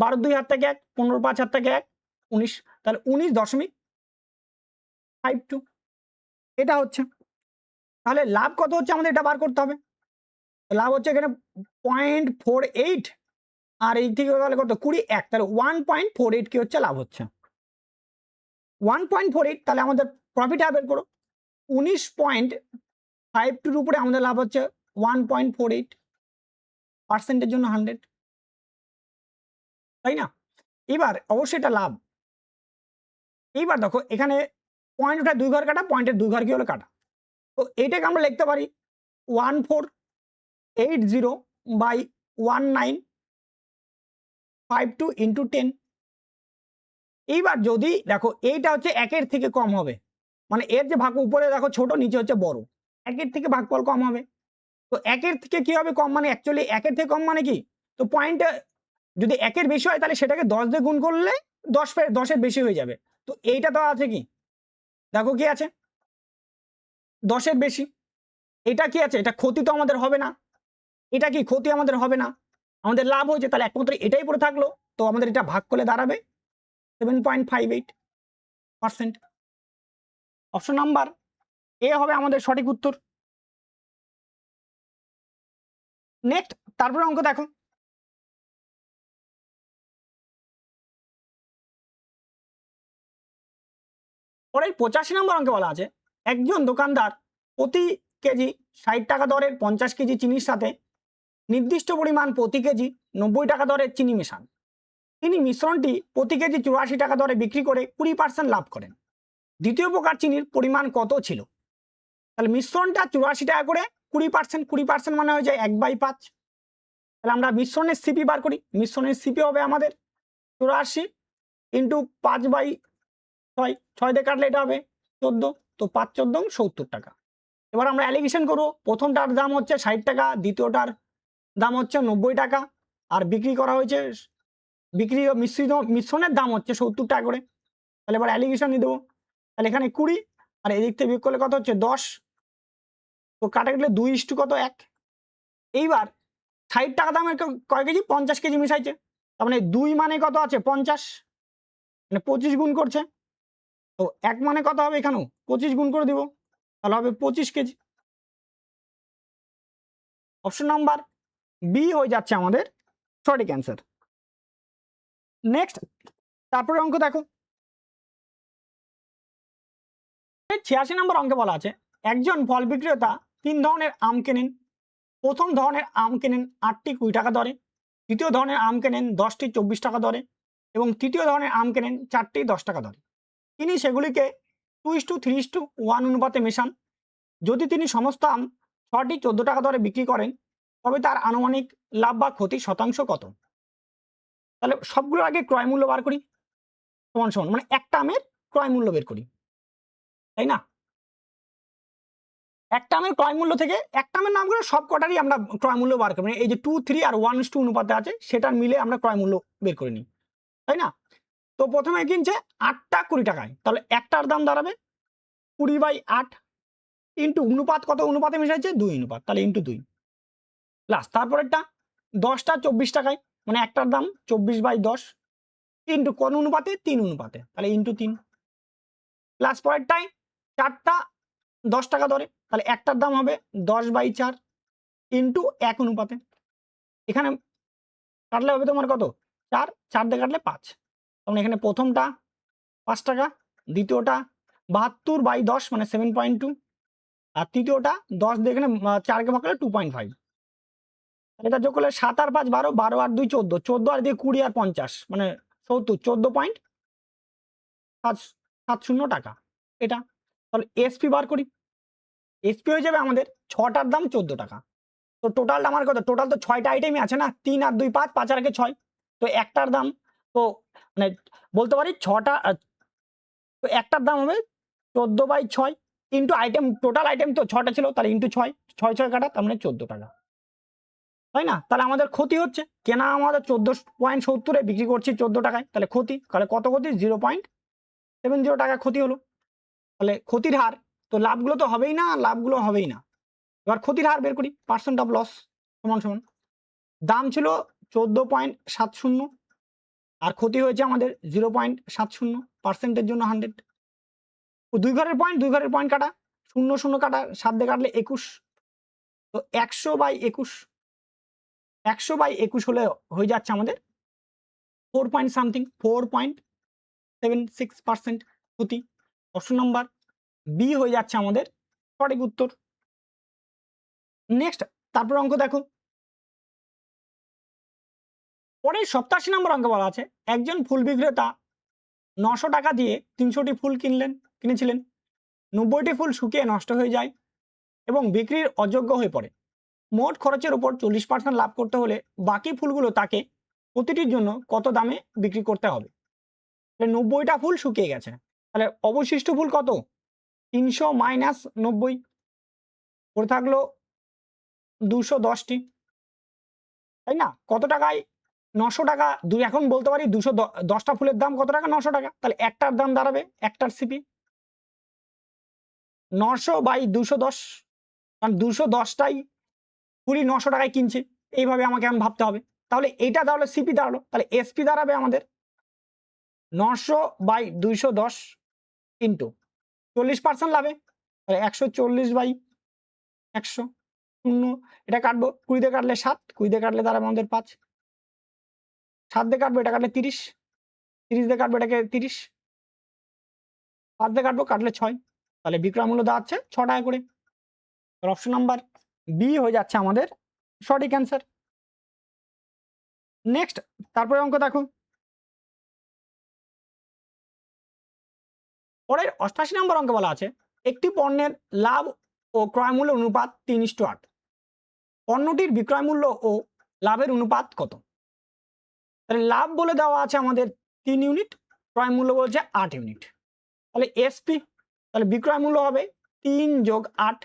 12 2 হাত থেকে 1, 15 5 হাত থেকে 1, 19, তাহলে 19.52, এটা হচ্ছে। তাহলে লাভ কত হচ্ছে আমাদের এটা বার করতে হবে। লাভ হচ্ছে এখানে 0.48, আর এই থেকে তাহলে কত 21, তাহলে 1.48 কি হচ্ছে লাভ হচ্ছে 1.48। তাহলে আমাদের প্রফিট বের করো, 19.52 উপরে আমাদের লাভ হচ্ছে 1.48, পার্সেন্টের জন্য 100, তাই না? এবার অবশ্যই এটা লাভ। এইবার দেখো এখানে পয়েন্টটা 2 ঘর কাটা, পয়েন্টের 2 ঘর কি হলো কাটা, তো এইটাকে আমরা লিখতে পারি 1480/1952 ইন্টু 10। এইবার যদি দেখো এইটা হচ্ছে 1-এর থেকে কম হবে, মানে এর যে ভাগ উপরে দেখো ছোট, নিচে হচ্ছে বড়, 1-এর থেকে ভাগফল কম হবে। তো 1-এর থেকে কি হবে কম, মানে অ্যাকচুয়ালি 1-এর থেকে কম মানে কি, তো পয়েন্টে যদি 1-এর বেশি হয় তাহলে সেটাকে 10 দিয়ে গুণ করলে 10-এর বেশি হয়ে যাবে। তো এইটা তো আছে কি, দেখো কি আছে 10-এর বেশি, এটা কি আছে, এটা ক্ষতি তো আমাদের হবে না, এটা কি ক্ষতি আমাদের হবে না, আমাদের লাভ হয়েছে, তাহলে একমাত্র এটাই পড়ে থাকলো। তো আমাদের এটা ভাগ করলে দাঁড়াবে 7.58%। অপশন নাম্বার এ হবে আমাদের সঠিক উত্তর। নেক্সট, তারপরে অঙ্ক দেখো, পরের 85 নম্বর অঙ্কে বলা আছে একজন দোকানদার প্রতি কেজি 60 টাকা দরের 50 কেজি চিনির সাথে নির্দিষ্ট পরিমাণ প্রতি কেজি 90 টাকা দরের চিনি মেশান। তিনি মিশ্রণটি প্রতি কেজি 84 টাকা দরে বিক্রি করে 20% লাভ করেন। দ্বিতীয় প্রকার চিনির পরিমাণ কত ছিল? তাহলে মিশ্রণটা 84 টাকা করে 20% মানে হয়ে যায় 1/5। তাহলে আমরা মিশ্রণের সিপি বার করি। মিশ্রণের সিপি হবে আমাদের 84 ইন্টু 5/6, 6 দিয়ে কাটলে এটা হবে 14, তো 5 14 70 টাকা। এবার আমরা অ্যালিগেশন করবো, প্রথমটার দাম হচ্ছে 60 টাকা, দ্বিতীয়টার দাম হচ্ছে 90 টাকা, আর বিক্রি করা হয়েছে, বিক্রি ও মিশ্রণের দাম হচ্ছে 70 টাকা করে। তাহলে এবার অ্যালিগেশন দিয়ে দেবো। তাহলে এখানে 20 আর এদিক থেকে বিয়োগ করলে কত হচ্ছে 10, তো কাটাকাটলে 2 কত 1। এইবার 60 টাকা দামের কয় কেজি, 50 কেজি মিশাইছে, তার মানে 2 মানে কত আছে 50, মানে 25 গুণ করছে। তো 1 মানে কত হবে, এখানেও 25 গুণ করে দিব, তাহলে হবে 25 কেজি। অপশন নাম্বার বি হয়ে যাচ্ছে আমাদের সঠিক অ্যান্সার। নেক্সট, তারপরে অঙ্ক দেখো 86 নম্বর অঙ্কে বলা আছে একজন ফল বিক্রেতা 3 ধরনের আম কেনেন। প্রথম ধরনের আম কেনেন 8টি 20 টাকা দরে, দ্বিতীয় ধরনের আম কেনেন 10টি 24 টাকা দরে, এবং তৃতীয় ধরনের আম কেনেন 4টি 10 টাকা দরে। তিনি সেগুলিকে 2:3:1 অনুপাতে মেশান। যদি তিনি সমস্ত আম 6টি 14 টাকা দরে বিক্রি করেন, তবে তার আনুমানিক লাভ বা ক্ষতি শতাংশ কত? তাহলে সবগুলোর আগে ক্রয় মূল্য বার করি, সমান সমান মানে একটা আমের ক্রয় মূল্য বের করি, তাই না? একটা আমের ক্রয় মূল্য থেকে একটা আমের নাম করে সব কটারই আমরা ক্রয় মূল্য বার করি, মানে এই যে 2, 3 আর 1:2 অনুপাতে আছে সেটার মিলে আমরা ক্রয় মূল্য বের করে নিই, তাই না? তো প্রথমে কিনছে 8টা 20 টাকায়, তাহলে একটার দাম দাঁড়াবে 20/8 ইন্টু অনুপাত কত, অনুপাতে মিশাইছে 2 অনুপাত, তাহলে ইন্টু 2 প্লাস তারপরেরটা 10টা 24 টাকায়, মানে একটার দাম 24/10 ইন্টু কোন অনুপাতে 3 অনুপাতে, তাহলে ইন্টু 3 প্লাস পরেরটাই 4টা 10 টাকা দরে, তাহলে একটার দাম হবে 10/4 ইন্টু 1 অনুপাতে, এখানে কাটলে হবে তোমার কত 4, 4 দিয়ে কাটলে 5, তখন এখানে প্রথমটা 5 টাকা, দ্বিতীয়টা 72/10 মানে 7.2, আর তৃতীয়টা 10 দিয়ে এখানে 4 কে ভাগ করলে 2.5, এটা যোগ করলে 7 আর 5 12, 12 আর 2 14, 14 আর দিয়ে 20 আর 50 মানে 70, 14.70 টাকা এটা। তাহলে এসপি বার করি, এসপি হয়ে যাবে আমাদের 6টার দাম 14 টাকা। তো টোটাল আমার কত, টোটাল তো 6টা আইটেমই আছে না, 3 আর 2 5, 5 আর 1 6, তো একটার দাম তো মানে বলতে পারি 6টা, তো একটার দাম হবে 14/6 ইন্টু আইটেম, টোটাল আইটেম তো 6টা ছিল, তাহলে ইন্টু 6, 6 6 কাটা, তার মানে 14 টাকা, তাই না? তাহলে আমাদের ক্ষতি হচ্ছে, কেনা আমাদের 14.70 বিক্রি করছি 14 টাকায়, তাহলে ক্ষতি, তাহলে কত ক্ষতি 0.70 টাকা ক্ষতি হলো। তাহলে ক্ষতির হার, তো লাভগুলো তো হবেই না, লাভগুলো হবেই না। এবার ক্ষতির হার বের করি, পার্সেন্ট অফ লস সমান সমান দাম ছিল 14.70 আর ক্ষতি হয়েছে আমাদের 0.70, পার্সেন্টের জন্য 100, দুই ঘরের পয়েন্ট কাটা, 0 0 কাটা, 7 দিয়ে কাটলে 21, তো 100/21, 100/21 হলে হয়ে যাচ্ছে আমাদের 4.76% ক্ষতি। অপশন নাম্বার বি হয়ে যাচ্ছে আমাদের সঠিক উত্তর। নেক্সট, তারপর অঙ্ক দেখো পরের 87 নম্বর অঙ্ক বলা আছে একজন ফুল বিক্রেতা 900 টাকা দিয়ে 300টি ফুল কিনেছিলেন, 90টি ফুল শুকিয়ে নষ্ট হয়ে যায় এবং বিক্রির অযোগ্য হয়ে পড়ে। মোট খরচের উপর 40% লাভ করতে হলে বাকি ফুলগুলো তাকে প্রতিটির জন্য কত দামে বিক্রি করতে হবে? 90টা ফুল শুকিয়ে গেছে, তাহলে অবশিষ্ট ফুল কত, 300 মাইনাস 90, পড়ে থাকলো 210টি, তাই না? কত টাকায় 900 টাকা, এখন বলতে পারি 210টা ফুলের দাম কত টাকা, 900 টাকা, তাহলে একটার দাম দাঁড়াবে, একটার সিপি 900/210, কারণ 210টাই ফুলই 900 টাকায় কিনছে, এইভাবে আমাকে এখন ভাবতে হবে। তাহলে এইটা তাহলে সিপি দাঁড়ালো, তাহলে এসপি দাঁড়াবে আমাদের 900/210 ইন্টু 40% লাভে, তাহলে 140/100, শূন্য এটা কাটবো, 20 দিয়ে কাটলে 7, 20 দিয়ে কাটলে দাঁড়াবে আমাদের 5, 7 দিয়ে কাটবো এটা কাটলে 30, 30 দিয়ে কাটবো এটাকে 30, 5 দিয়ে কাটবো কাটলে 6, তাহলে বিক্রয় মূল্য দাঁড়াচ্ছে 6 টাকা করে। অপশন নাম্বার বি হয়ে যাচ্ছে আমাদের সঠিক অ্যান্সার। নেক্সট, তারপরে অঙ্ক দেখো পরের 88 নম্বর অঙ্কে বলা আছে একটি পণ্যের লাভ ও ক্রয় মূল্য অনুপাত 3:8, পণ্যটির বিক্রয় মূল্য ও লাভের অনুপাত কত? তাহলে লাভ বলে দেওয়া আছে আমাদের 3 ইউনিট, ক্রয় মূল্য বলছে 8 ইউনিট, তাহলে এসপি, তাহলে বিক্রয় মূল্য হবে 3 + 8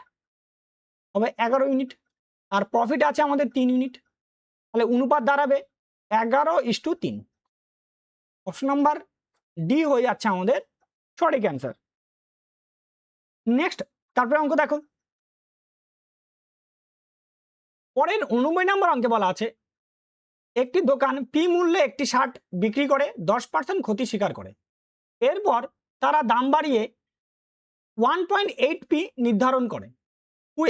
হবে 11 ইউনিট, আর প্রফিট আছে আমাদের 3 ইউনিট, তাহলে অনুপাত দাঁড়াবে 11:3। অপশন নাম্বার ডি হয়ে যাচ্ছে আমাদের সঠিক অ্যান্সার। নেক্সট তারপরে অঙ্ক দেখো, পরের 89 নম্বর অঙ্কে বলা আছে একটি দোকান পি মূল্যে একটি শার্ট বিক্রি করে 10% ক্ষতি স্বীকার করে। এরপর তারা দাম বাড়িয়ে 1.8 পি নির্ধারণ করে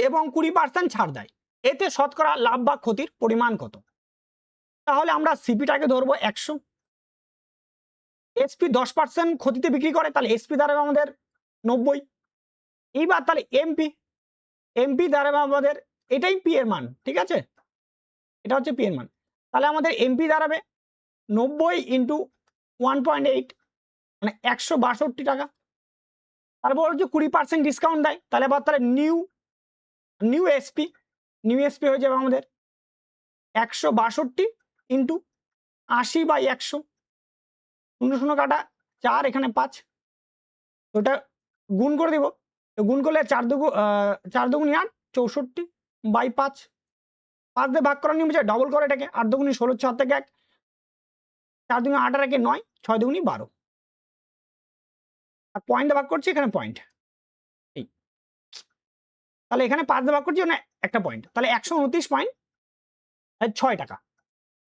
এবং 20% ছাড় দেয়। এতে শতকরা লাভ বা ক্ষতির পরিমাণ কত? তাহলে আমরা সিপিটাকে ধরবো 100, এসপি 10% ক্ষতিতে বিক্রি করে, তাহলে এসপি দাঁড়াবে আমাদের 90। এইবার তাহলে এমপি দাঁড়াবে আমাদের, এটাই পি এর মান, ঠিক আছে, এটা হচ্ছে পি এর মান। তাহলে আমাদের এমপি দাঁড়াবে 90 ইন্টু 1.8 মানে 162 টাকা। তারপর হচ্ছে 20% ডিসকাউন্ট দেয়, তাহলে আবার তাহলে নিউ এসপি হয়ে যাবে আমাদের 162 ইন্টু 80/100, 0 কাটা 4, এখানে 5, ওটা গুণ করে দিব। তো গুণ করলে 4 দুগুণ 8, 64/5, 5 দিয়ে ভাগ করার নিয়ম হচ্ছে ডবল করে এটাকে, 8 দুগুণী 16, 6 থেকে 1, 4 দুগুণী 8 আর 1 9, 6 দুগুণী 12, আর পয়েন্ট ভাগ করছি, এখানে পয়েন্ট, তাহলে এখানে 5 দিয়ে ভাগ করছি মানে একটা পয়েন্ট, তাহলে 129.6 টাকা।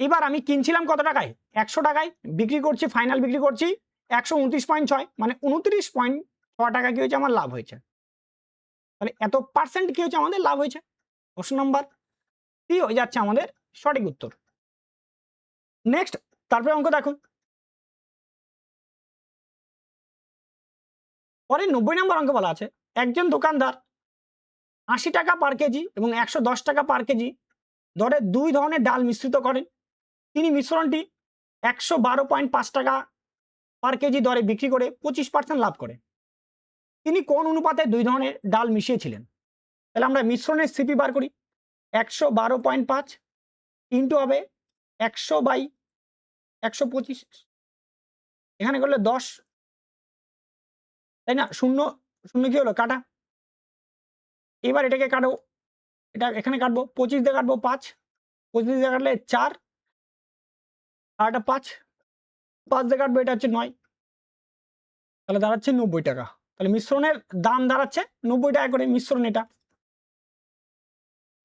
এবার আমি কিনছিলাম কত টাকায়? 100 টাকায়, বিক্রি করছি, ফাইনাল বিক্রি করছি 129.6, মানে 29.6 টাকা কি হয়েছে আমার লাভ হয়েছে। তাহলে এত পার্সেন্ট কি হচ্ছে আমাদের লাভ হয়েছে। অপশন নাম্বার সি হয়ে যাচ্ছে আমাদের সঠিক উত্তর। নেক্সট তারপরে অঙ্ক দেখো, পরে 90 নম্বর অঙ্ক বলা আছে একজন দোকানদার 80 টাকা পার কেজি এবং 110 টাকা পার কেজি দরে 2 ধরনের ডাল মিশ্রিত করেন। তিনি মিশ্রণটি 112.5 টাকা পার কেজি দরে বিক্রি করে 25% লাভ করে। তিনি কোন অনুপাতে 2 ধরনের ডাল মিশিয়েছিলেন? তাহলে আমরা মিশ্রণের সিপি বার করি, 112.5 ইন্টু হবে 100/125, এখানে করলে 10, তাই না, 0 0 কি হলো কাটা। এবার এটাকে কাটো, এটা এখানে কাটবো, 25 দিয়ে কাটবো 5, 25 দিয়ে কাটলে 4, আর এটা 5 দিয়ে কাটবো, এটা হচ্ছে 9, তাহলে দাঁড়াচ্ছে 90 টাকা। তাহলে মিশ্রণের দাম দাঁড়াচ্ছে 90 টাকা করে মিশ্রণ, এটা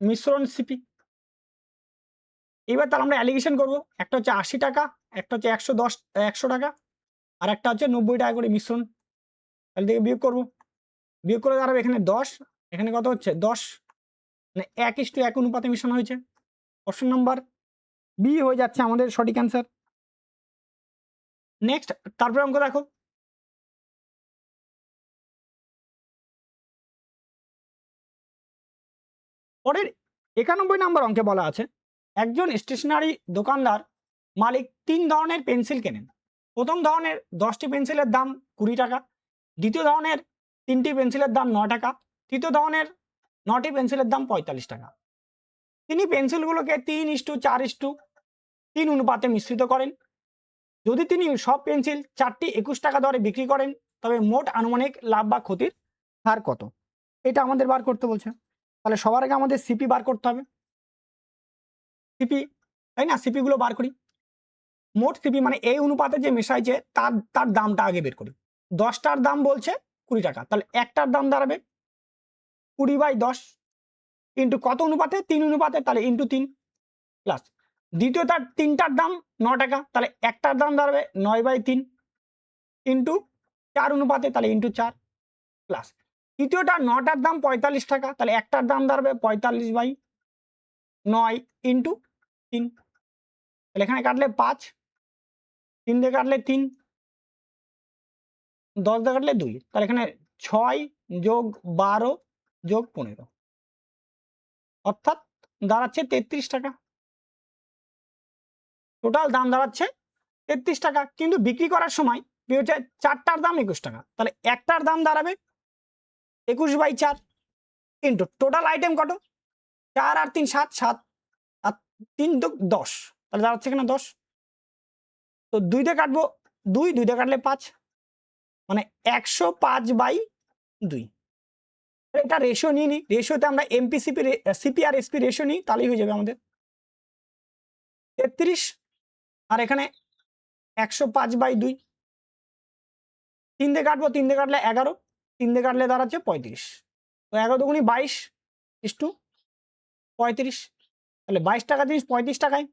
মিশ্রণ সিপি। এবার তাহলে আমরা অ্যালিগেশন করবো, একটা হচ্ছে 80 টাকা, একটা হচ্ছে 100 টাকা, আর একটা হচ্ছে 90 টাকা করে মিশ্রণ। তাহলে থেকে বিয়োগ করবো, বিয়োগ করে দাঁড়াবে এখানে 10, এখানে কত হচ্ছে 10, মানে 1:1 অনুপাতে মিশ্রণ হয়েছে। অপশন নাম্বার বি হয়ে যাচ্ছে আমাদের সঠিক অ্যান্সার। নেক্সট তারপরে অঙ্ক দেখো, পরের 91 নম্বর অঙ্কে বলা আছে একজন স্টেশনারি দোকানদার মালিক 3 ধরনের পেন্সিল কেনেন। প্রথম ধরনের 10টি পেন্সিলের দাম 20 টাকা, দ্বিতীয় ধরনের 3টি পেন্সিলের দাম 9 টাকা, তৃতীয় ধরনের 9টি পেন্সিলের দাম 45 টাকা। তিনি পেন্সিলগুলোকে 3:4:3 অনুপাতে মিশ্রিত করেন। যদি তিনি সব পেন্সিল 4টি 21 টাকা দরে বিক্রি করেন তবে মোট আনুমানিক লাভ বা ক্ষতির হার কত? এটা আমাদের বার করতে বলছে। তাহলে সবার আগে আমাদের সিপি বার করতে হবে, সিপি, তাই না, সিপি গুলো বার করি। মোট সিপি মানে এই অনুপাতে যে মেশাইছে তার দামটা আগে বের করি। 10টার দাম বলছে 20 টাকা, তাহলে একটার দাম দাঁড়াবে 20/10 ইন্টু কত অনুপাতে? 3 অনুপাতে, তাহলে ইন্টু 3, প্লাস দ্বিতীয়টার 3টার দাম 9 টাকা, তাহলে একটার দাম দাঁড়াবে 9/3 ইন্টু 4 অনুপাতে, তাহলে ইন্টু 4, প্লাস তৃতীয়টা 9টার দাম 45 টাকা, তাহলে একটার দাম দাঁড়াবে 45/9 ইন্টু 3, তাহলে এখানে কাটলে 5, 3 দিয়ে কাটলে 3, 10 দিয়ে কাটলে 2, তাহলে এখানে 6 যোগ 12 যোগ 15, অর্থাৎ দাঁড়াচ্ছে 33 টাকা। টোটাল দাম দাঁড়াচ্ছে 33 টাকা, কিন্তু বিক্রি করার সময় কি হচ্ছে 4টার দাম 21 টাকা, তাহলে একটার দাম দাঁড়াবে 21/4 ইন্টু টোটাল আইটেম কত? 4 আর 3 7, 7 আর 3 যোগ 10, তাহলে দাঁড়াচ্ছে এখানে 10। তো 2 দিয়ে কাটবো, 2 দিয়ে কাটলে 5, মানে 105/2। এটা রেশিও নিয়ে নিই, রেশিওতে আমরা সিপি আর এসপি রেশিও নিই, তাহলেই হয়ে যাবে আমাদের। 33, আর এখানে 105/2, 3 দিয়ে কাটবো, 3 দিয়ে কাটলে 11, 3 দিয়ে কাটলে দাঁড়াচ্ছে 35। তো 11 দুগুণি 22 ইস্টু 35, তাহলে 22 টাকা জিনিস 35 টাকায়,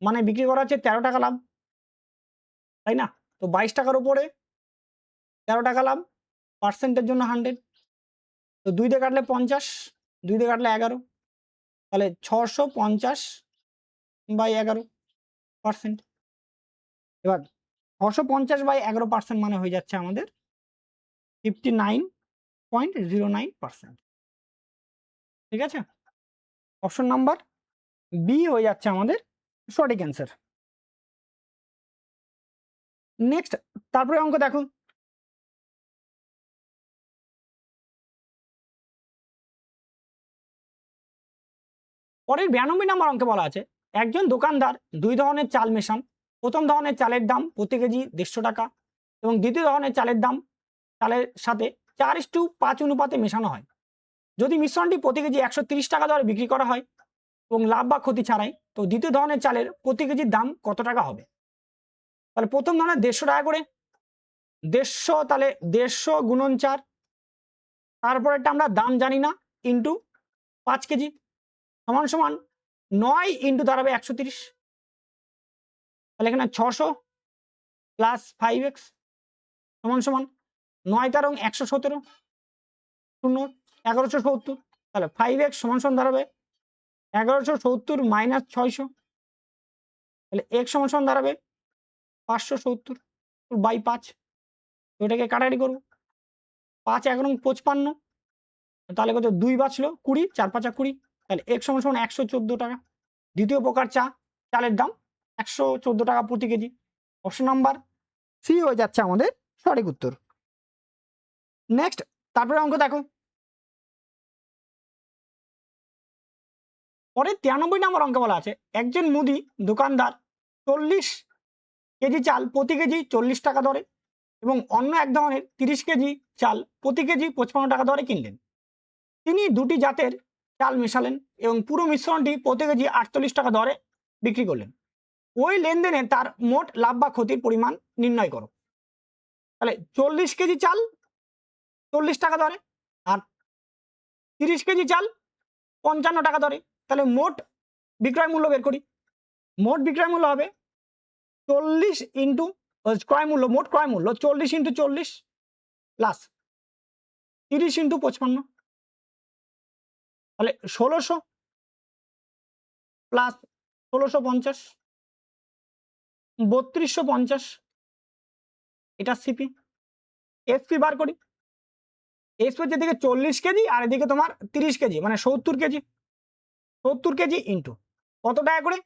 মানে বিক্রি করা হচ্ছে 13 টাকা লাভ, তাই না? তো 22 টাকার উপরে 13 টাকা লাভ, পার্সেন্টের জন্য 100, তো 2 দিয়ে কাটলে 50, 2 দিয়ে কাটলে 11, তাহলে 650/11%। এবার 650/11% মানে হয়ে যাচ্ছে আমাদের 59.09%। ঠিক আছে, অপশন নাম্বার বি হয়ে যাচ্ছে আমাদের সঠিক অ্যান্সার। নেক্সট, তারপরে অঙ্ক দেখো, পরের 92 নম্বর অঙ্কে বলা আছে একজন দোকানদার 2 ধরনের চাল মেশান। প্রথম ধরনের চালের দাম প্রতি কেজি 150 টাকা এবং দ্বিতীয় ধরনের চালের দাম চালের সাথে 4:5 অনুপাতে মেশানো হয়। যদি মিশ্রণটি প্রতি কেজি 130 টাকা দরে বিক্রি করা হয় এবং লাভ বা ক্ষতি ছাড়াই, তো দ্বিতীয় ধরনের চালের প্রতি কেজির দাম কত টাকা হবে? তাহলে প্রথম ধরনের 150 টাকা করে, 150, তাহলে 150 গুণন 4, তারপরেরটা আমরা দাম জানি না, ইন্টু 5 কেজি সমান সমান 9 ইন্টু দাঁড়াবে 130, তাহলে এখানে 600 প্লাস 5x সমান সমান 9 তারং 117, 0 1170, তাহলে 5x সমান সমান দাঁড়াবে 1170 মাইনাস 600, তাহলে x সমান সমান দাঁড়াবে 570/5। তো এটাকে কাটাকাটি করবো, 5 11 55, তাহলে কত 2 বাঁচলো 20, 4 5 20, তাহলে x সমান সমান 114 টাকা। দ্বিতীয় প্রকার চালের দাম 114 টাকা প্রতি কেজি। অপশন নাম্বার সি হয়ে যাচ্ছে আমাদের সঠিক উত্তর। নেক্সট, তারপরে অঙ্ক দেখো, পরের 93 নম্বর অঙ্কে বলা আছে একজন মুদি দোকানদার 40 কেজি চাল প্রতি কেজি 40 টাকা দরে এবং অন্য এক ধরনের 30 কেজি চাল প্রতি কেজি 55 টাকা দরে কিনলেন। তিনি দুটি জাতের চাল মেশালেন এবং পুরো মিশ্রণটি প্রতি কেজি 48 টাকা দরে বিক্রি করলেন। ওই লেনদেনে তার মোট লাভ বা ক্ষতির পরিমাণ নির্ণয় করো। তাহলে 40 কেজি চাল 40 টাকা দরে আর 30 কেজি চাল 55 টাকা দরে, তাহলে মোট বিক্রয় মূল্য বের করি। মোট বিক্রয় মূল্য হবে 40 ইন্টু ক্রয় মূল্য, মোট ক্রয় মূল্য 40 ইন্টু 40 প্লাস 30 ইন্টু 55, তাহলে 1600 প্লাস 1650, 3250, এটা সিপি। এসপি বার করি, এসপি হচ্ছে এদিকে 40 কেজি আর এদিকে তোমার 30 কেজি মানে 70 কেজি, 70 কেজি ইন্টু কত টাকা করে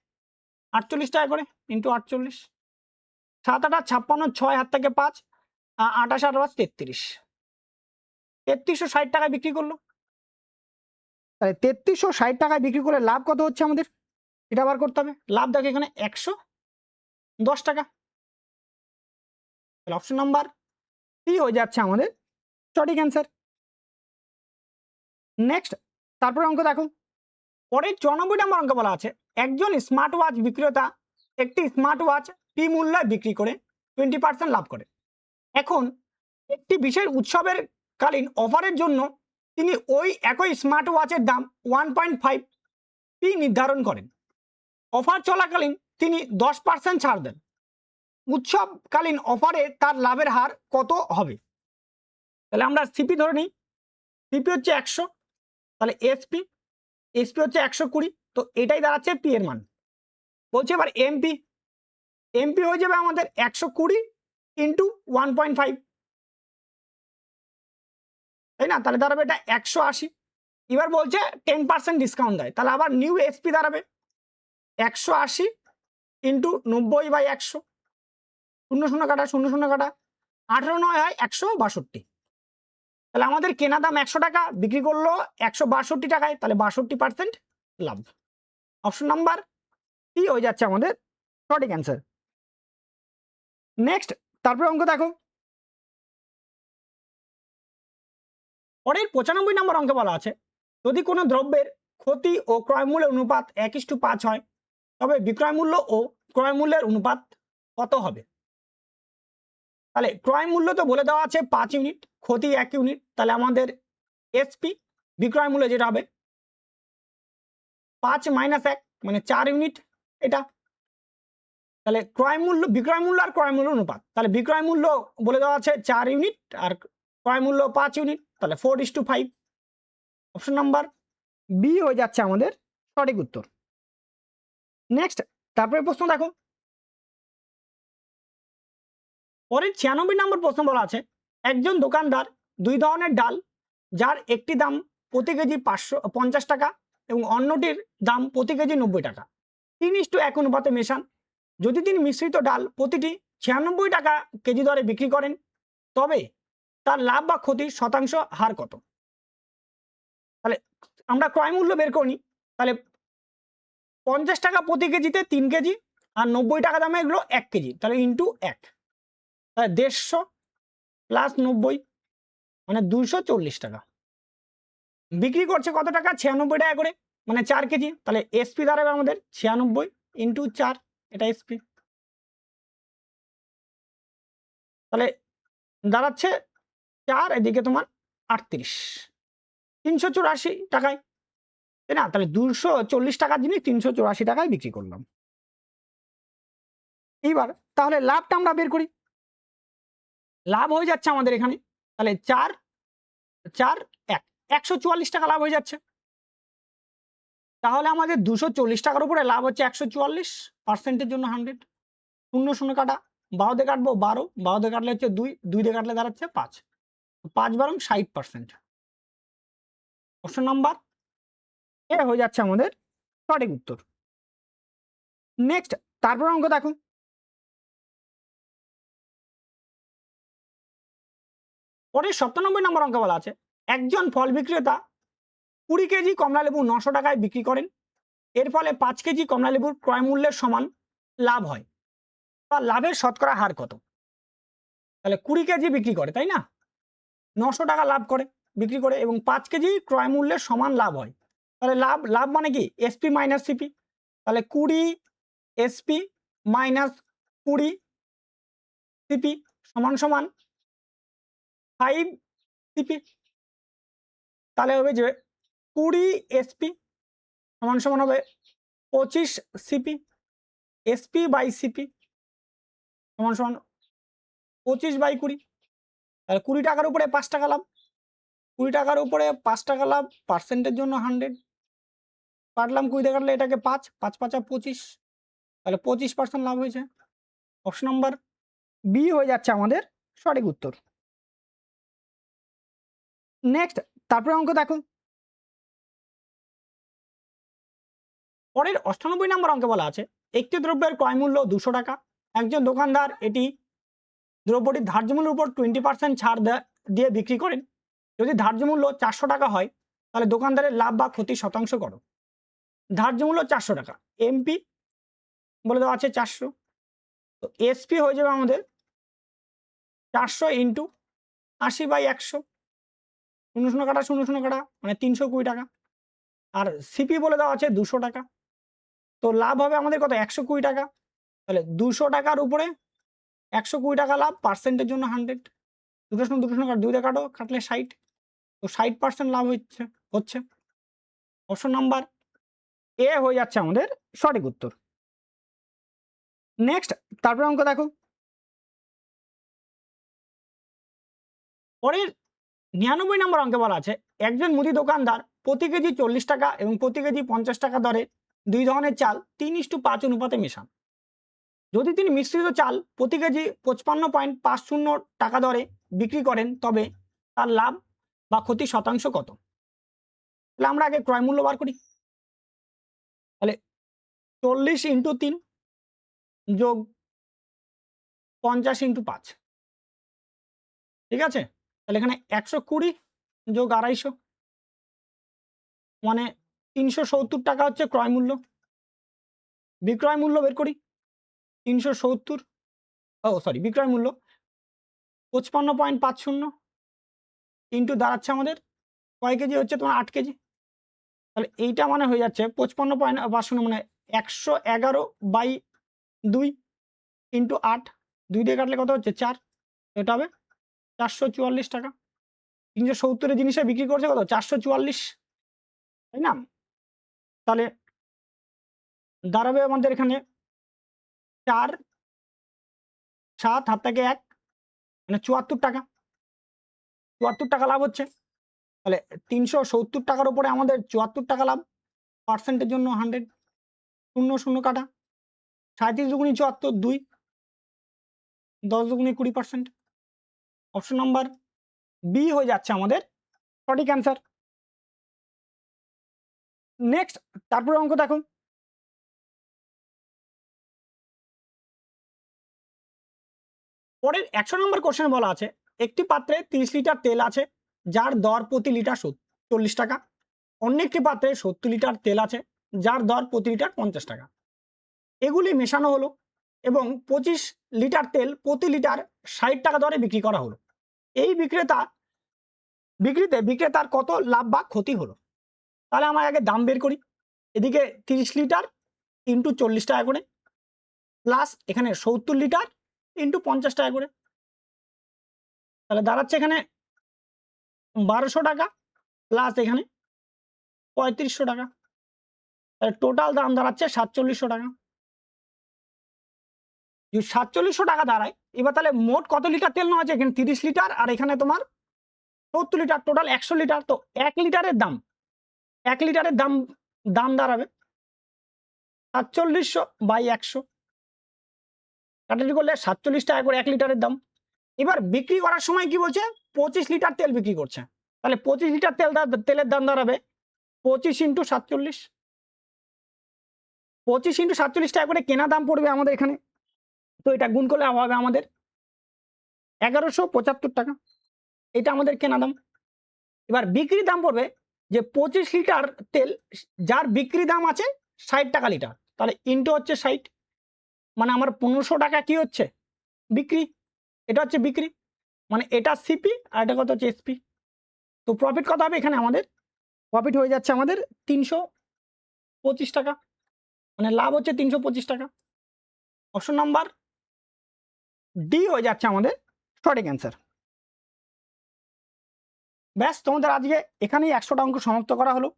48 টাকা করে ইন্টু 48, 7 8 56, 6 হাত থেকে 5, 28 8 5 33, 3360 টাকায় বিক্রি করলো। তাহলে 3360 টাকায় বিক্রি করে লাভ কত হচ্ছে আমাদের, এটা বার করতে হবে। লাভ দেখো এখানে 110 টাকা। তাহলে অপশন নাম্বার সি হয়ে যাচ্ছে আমাদের সঠিক অ্যান্সার। নেক্সট, তারপরে অঙ্ক দেখো, পরের 94 নম্বর অঙ্ক বলা আছে একজন স্মার্ট ওয়াচ বিক্রেতা একটি স্মার্ট ওয়াচ পি মূল্যে বিক্রি করে 20% লাভ করে। এখন একটি বিশেষ উৎসবের কালীন অফারের জন্য তিনি ওই একই স্মার্ট ওয়াচের দাম 1.5 পি নির্ধারণ করেন। অফার চলাকালীন তিনি 10% ছাড় দেন। উৎসবকালীন অফারে তার লাভের হার কত হবে? তাহলে আমরা সিপি ধরে নিই, সিপি হচ্ছে 100, তাহলে এসপি হচ্ছে 120, তো এটাই দাঁড়াচ্ছে পি এর মান। বলছে এবার এমপি হয়ে যাবে আমাদের 120 ইন্টু 1.5, তাই না? তাহলে দাঁড়াবে এটা 180। এবার বলছে 10% ডিসকাউন্ট দেয়, তাহলে আবার নিউ এসপি দাঁড়াবে 180 ইন্টু 90/100, 0 0 কাটা 0 0 কাটা 18 9 হয় 162। তাহলে আমাদের কেনা দাম 100 টাকা, বিক্রি করলো 162 টাকায়, তাহলে 62% লাভ। অপশন নাম্বার সি হয়ে যাচ্ছে আমাদের সঠিক অ্যান্সার। নেক্সট, তারপরে অঙ্ক দেখো, পরের 95 নম্বর অঙ্কে বলা আছে যদি কোনো দ্রব্যের ক্ষতি ও ক্রয় মূল্যের অনুপাত 1:5 হয় তবে বিক্রয় মূল্য ও ক্রয় মূল্যের অনুপাত কত হবে? তাহলে ক্রয় মূল্য তো বলে দেওয়া আছে 5 ইউনিট, ক্ষতি 1 ইউনিট, তাহলে আমাদের এসপি বিক্রয় মূল্য যেটা হবে 5 মাইনাস 1 মানে 4 ইউনিট এটা। তাহলে ক্রয় মূল্য, বিক্রয় মূল্য আর ক্রয় মূল্য অনুপাত, তাহলে বিক্রয় মূল্য বলে দেওয়া আছে 4 ইউনিট আর ক্রয় মূল্য 5 ইউনিট, তাহলে 4:5। অপশন নাম্বার বি হয়ে যাচ্ছে আমাদের সঠিক উত্তর। নেক্সট, তারপরে প্রশ্ন দেখো, পরের 96 নম্বর প্রশ্ন বলা আছে, একজন দোকানদার 2 ধরনের ডাল, যার একটি দাম প্রতি কেজি 550 টাকা এবং অন্যটির দাম প্রতি কেজি 90 টাকা 3:1 অনুপাতে মেশান। যদি তিনি মিশ্রিত ডাল প্রতিটি 96 টাকা কেজি দরে বিক্রি করেন, তবে তার লাভ বা ক্ষতির শতাংশ হার কত? তাহলে আমরা ক্রয় মূল্য বের করি, তাহলে 50 টাকা প্রতি কেজিতে 3 কেজি আর 90 টাকা দামে এগুলো 1 কেজি, তাহলে ইন্টু 1, তাহলে 150 প্লাস 90 মানে 240 টাকা। বিক্রি করছে কত টাকা? 96 টাকা করে, মানে 4 কেজি, তাহলে এসপি দাঁড়াবে আমাদের 96 ইন্টু 4, এটা এসপি। তাহলে দাঁড়াচ্ছে 4, এদিকে তোমার 38, 384 টাকায়, তাই না? তাহলে 240 টাকার জিনিস 384 টাকায় বিক্রি করলাম। এইবার তাহলে লাভটা আমরা বের করি। লাভ হয়ে যাচ্ছে আমাদের এখানে, তাহলে 4 4 1 144 টাকা লাভ হয়ে যাচ্ছে। তাহলে আমাদের 240 টাকার উপরে লাভ হচ্ছে 144, পার্সেন্টের জন্য 100, 0 0 কাটা, 12 দিয়ে কাটবো 12, 12 দিয়ে কাটলে হচ্ছে 2, 2 দিয়ে কাটলে দাঁড়াচ্ছে 5, 5 বারং 60%। অপশন নাম্বার এ হয়ে যাচ্ছে আমাদের সঠিক উত্তর। নেক্সট, তারপর অঙ্ক দেখো, পরের 97 নম্বর অঙ্ক বলা আছে, একজন ফল বিক্রেতা 20 কেজি কমলালেবু 900 টাকায় বিক্রি করেন, এর ফলে 5 কেজি কমলালেবুর ক্রয় মূল্যের সমান লাভ হয়, বা লাভের শতকরা হার কত? তাহলে 20 কেজি বিক্রি করে, তাই না, 900 টাকা লাভ করে বিক্রি করে এবং 5 কেজি ক্রয় মূল্যের সমান লাভ হয়, তাহলে লাভ লাভ মানে কি এসপি মাইনাস সিপি, তাহলে 20 এসপি মাইনাস 20 সিপি সমান সমান 5 সিপি, তাহলে হবে যে 20 এসপি সমান সমান হবে 25 সিপি, এসপি বাই সিপি সমান সমান 25/20, তাহলে 20 টাকার উপরে 5 টাকা লাভ, 20 টাকার উপরে 5 টাকা লাভ, পার্সেন্টের জন্য 100, কাটলাম 20 দিয়ে কাটলে এটাকে 5, 5 5 25, তাহলে 25% লাভ হয়েছে। অপশন নাম্বার বি হয়ে যাচ্ছে আমাদের সঠিক উত্তর। নেক্সট, তারপরে অঙ্ক দেখো, পরের 98 নম্বর অঙ্কে বলা আছে, একটি দ্রব্যের ক্রয় মূল্য 200 টাকা, একজন দোকানদার এটি দ্রব্যটির ধার্য মূল্যের উপর 20% ছাড় দিয়ে বিক্রি করেন। যদি ধার্য মূল্য 400 টাকা হয়, তাহলে দোকানদারের লাভ বা ক্ষতির শতাংশ করো। ধার্য মূল্য 400 টাকা, এমপি বলে দেওয়া আছে 400, তো এসপি হয়ে যাবে আমাদের 400 ইন্টু 80/100, 0 0 কাটা 0 0 কাটা মানে 320 টাকা, আর সিপি বলে দেওয়া আছে 200 টাকা, তো লাভ হবে আমাদের কত 120 টাকা, তাহলে 200 টাকার উপরে 120 টাকা লাভ, পার্সেন্টের জন্য 100, 2 কাটা 2 দিয়ে কাটো, কাটলে 60, তো 60% লাভ হচ্ছে। অপশন নাম্বার এ হয়ে যাচ্ছে আমাদের সঠিক উত্তর। নেক্সট, তারপরে অঙ্ক দেখো, পরের 99 নম্বর অঙ্কে বলা আছে, একজন মুদি দোকানদার প্রতি কেজি 40 টাকা এবং প্রতি কেজি 50 টাকা দরে 2 ধরনের চাল 3:5 অনুপাতে মেশান। যদি তিনি মিশ্রিত চাল প্রতি কেজি 55.50 টাকা দরে বিক্রি করেন, তবে তার লাভ বা ক্ষতি শতাংশ কত? তাহলে আমরা আগে ক্রয় মূল্য বার করি, তাহলে 40 ইন্টু 3 যোগ 50 ইন্টু 5, ঠিক আছে, তাহলে এখানে 120 যোগ 250 মানে 370 টাকা হচ্ছে ক্রয় মূল্য। বিক্রয় মূল্য বের করি, 370, বিক্রয় মূল্য 55.50 ইন্টু দাঁড়াচ্ছে আমাদের কয় কেজি হচ্ছে তোমার 8 কেজি, তাহলে এইটা মানে হয়ে যাচ্ছে 55.50 মানে 111/2 ইন্টু 8, 2 দিয়ে কাটলে কত হচ্ছে 4, এটা হবে 444 টাকা। 370 জিনিসে বিক্রি করছে কত 444, তাই না? তাহলে দাঁড়াবে আমাদের এখানে 4, 7 হাত থেকে 1 মানে 74 টাকা, 74 টাকা লাভ হচ্ছে। তাহলে 370 টাকার উপরে আমাদের 74 টাকা লাভ। পার্সেন্টের জন্য 100, 0 0 কাটা, 37 দুগুণি 74, 2, 10 দুগুণি 20%। অপশন নাম্বার বি হয়ে যাচ্ছে আমাদের সঠিক অ্যান্সার। নেক্সট, তারপরে অঙ্ক দেখো, পরের 100 নম্বর কোশ্চেনে বলা আছে একটি পাত্রে 30 লিটার তেল আছে যার দর প্রতি লিটার 40 টাকা, অন্য একটি পাত্রে 70 লিটার তেল আছে যার দর প্রতি লিটার 50 টাকা। এগুলি মেশানো হলো এবং 25 লিটার তেল প্রতি লিটার 60 টাকা দরে বিক্রি করা হলো। এই বিক্রেতার কত লাভ বা ক্ষতি হলো? তাহলে আমরা আগে দাম বের করি। এদিকে 30 লিটার ইন্টু 40 টাকা করে, প্লাস এখানে 70 লিটার ইন্টু 50 টাকা করে, তাহলে দাঁড়াচ্ছে এখানে 1200 টাকা প্লাস এখানে 3500 টাকা, তাহলে টোটাল দাম দাঁড়াচ্ছে 4700 টাকা। যদি 4700 টাকা দাঁড়ায়, এবার তাহলে মোট কত লিটার তেল নেওয়া আছে? এখানে 30 লিটার আর এখানে তোমার 70 লিটার, টোটাল 100 লিটার। তো 1 লিটারের দাম দাঁড়াবে 4700/100, কাটাকাটি করলে 47 টাকা করে 1 লিটারের দাম। এবার বিক্রি করার সময় কি বলছে? 25 লিটার তেল বিক্রি করছে, তাহলে 25 লিটার তেলের দাম দাঁড়াবে 25 × 47, 25 × 47 টাকা করে কেনা দাম পড়বে আমাদের এখানে। তো এটা গুণ করলে হবে আমাদের 1175 টাকা, এটা আমাদের কেনা দাম। এবার বিক্রি দাম পড়বে যে 25 লিটার তেল যার বিক্রি দাম আছে 60 টাকা লিটার, তাহলে ইন্টু হচ্ছে 60, মানে আমার 1500 টাকা কি হচ্ছে বিক্রি, এটা হচ্ছে বিক্রি, মানে এটা সিপি আর এটা কত হচ্ছে এসপি। তো প্রফিট কত হবে? এখানে আমাদের প্রফিট হয়ে যাচ্ছে আমাদের 325 টাকা, মানে লাভ হচ্ছে 325 টাকা। অপশন নাম্বার ডি হয়ে যাচ্ছে আমাদের সঠিক অ্যান্সার। ব্যাস, তোমাদের আজকে এখানেই 100টা অঙ্ক সমাপ্ত করা হলো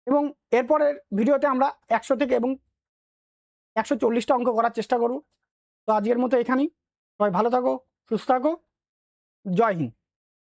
এবং এরপরের ভিডিওতে আমরা 100 থেকে এবং 140টা অঙ্ক করার চেষ্টা করব। তো আজকের মতো এখানেই, সবাই ভালো থাকো, সুস্থ থাকো, জয় হিন্দ।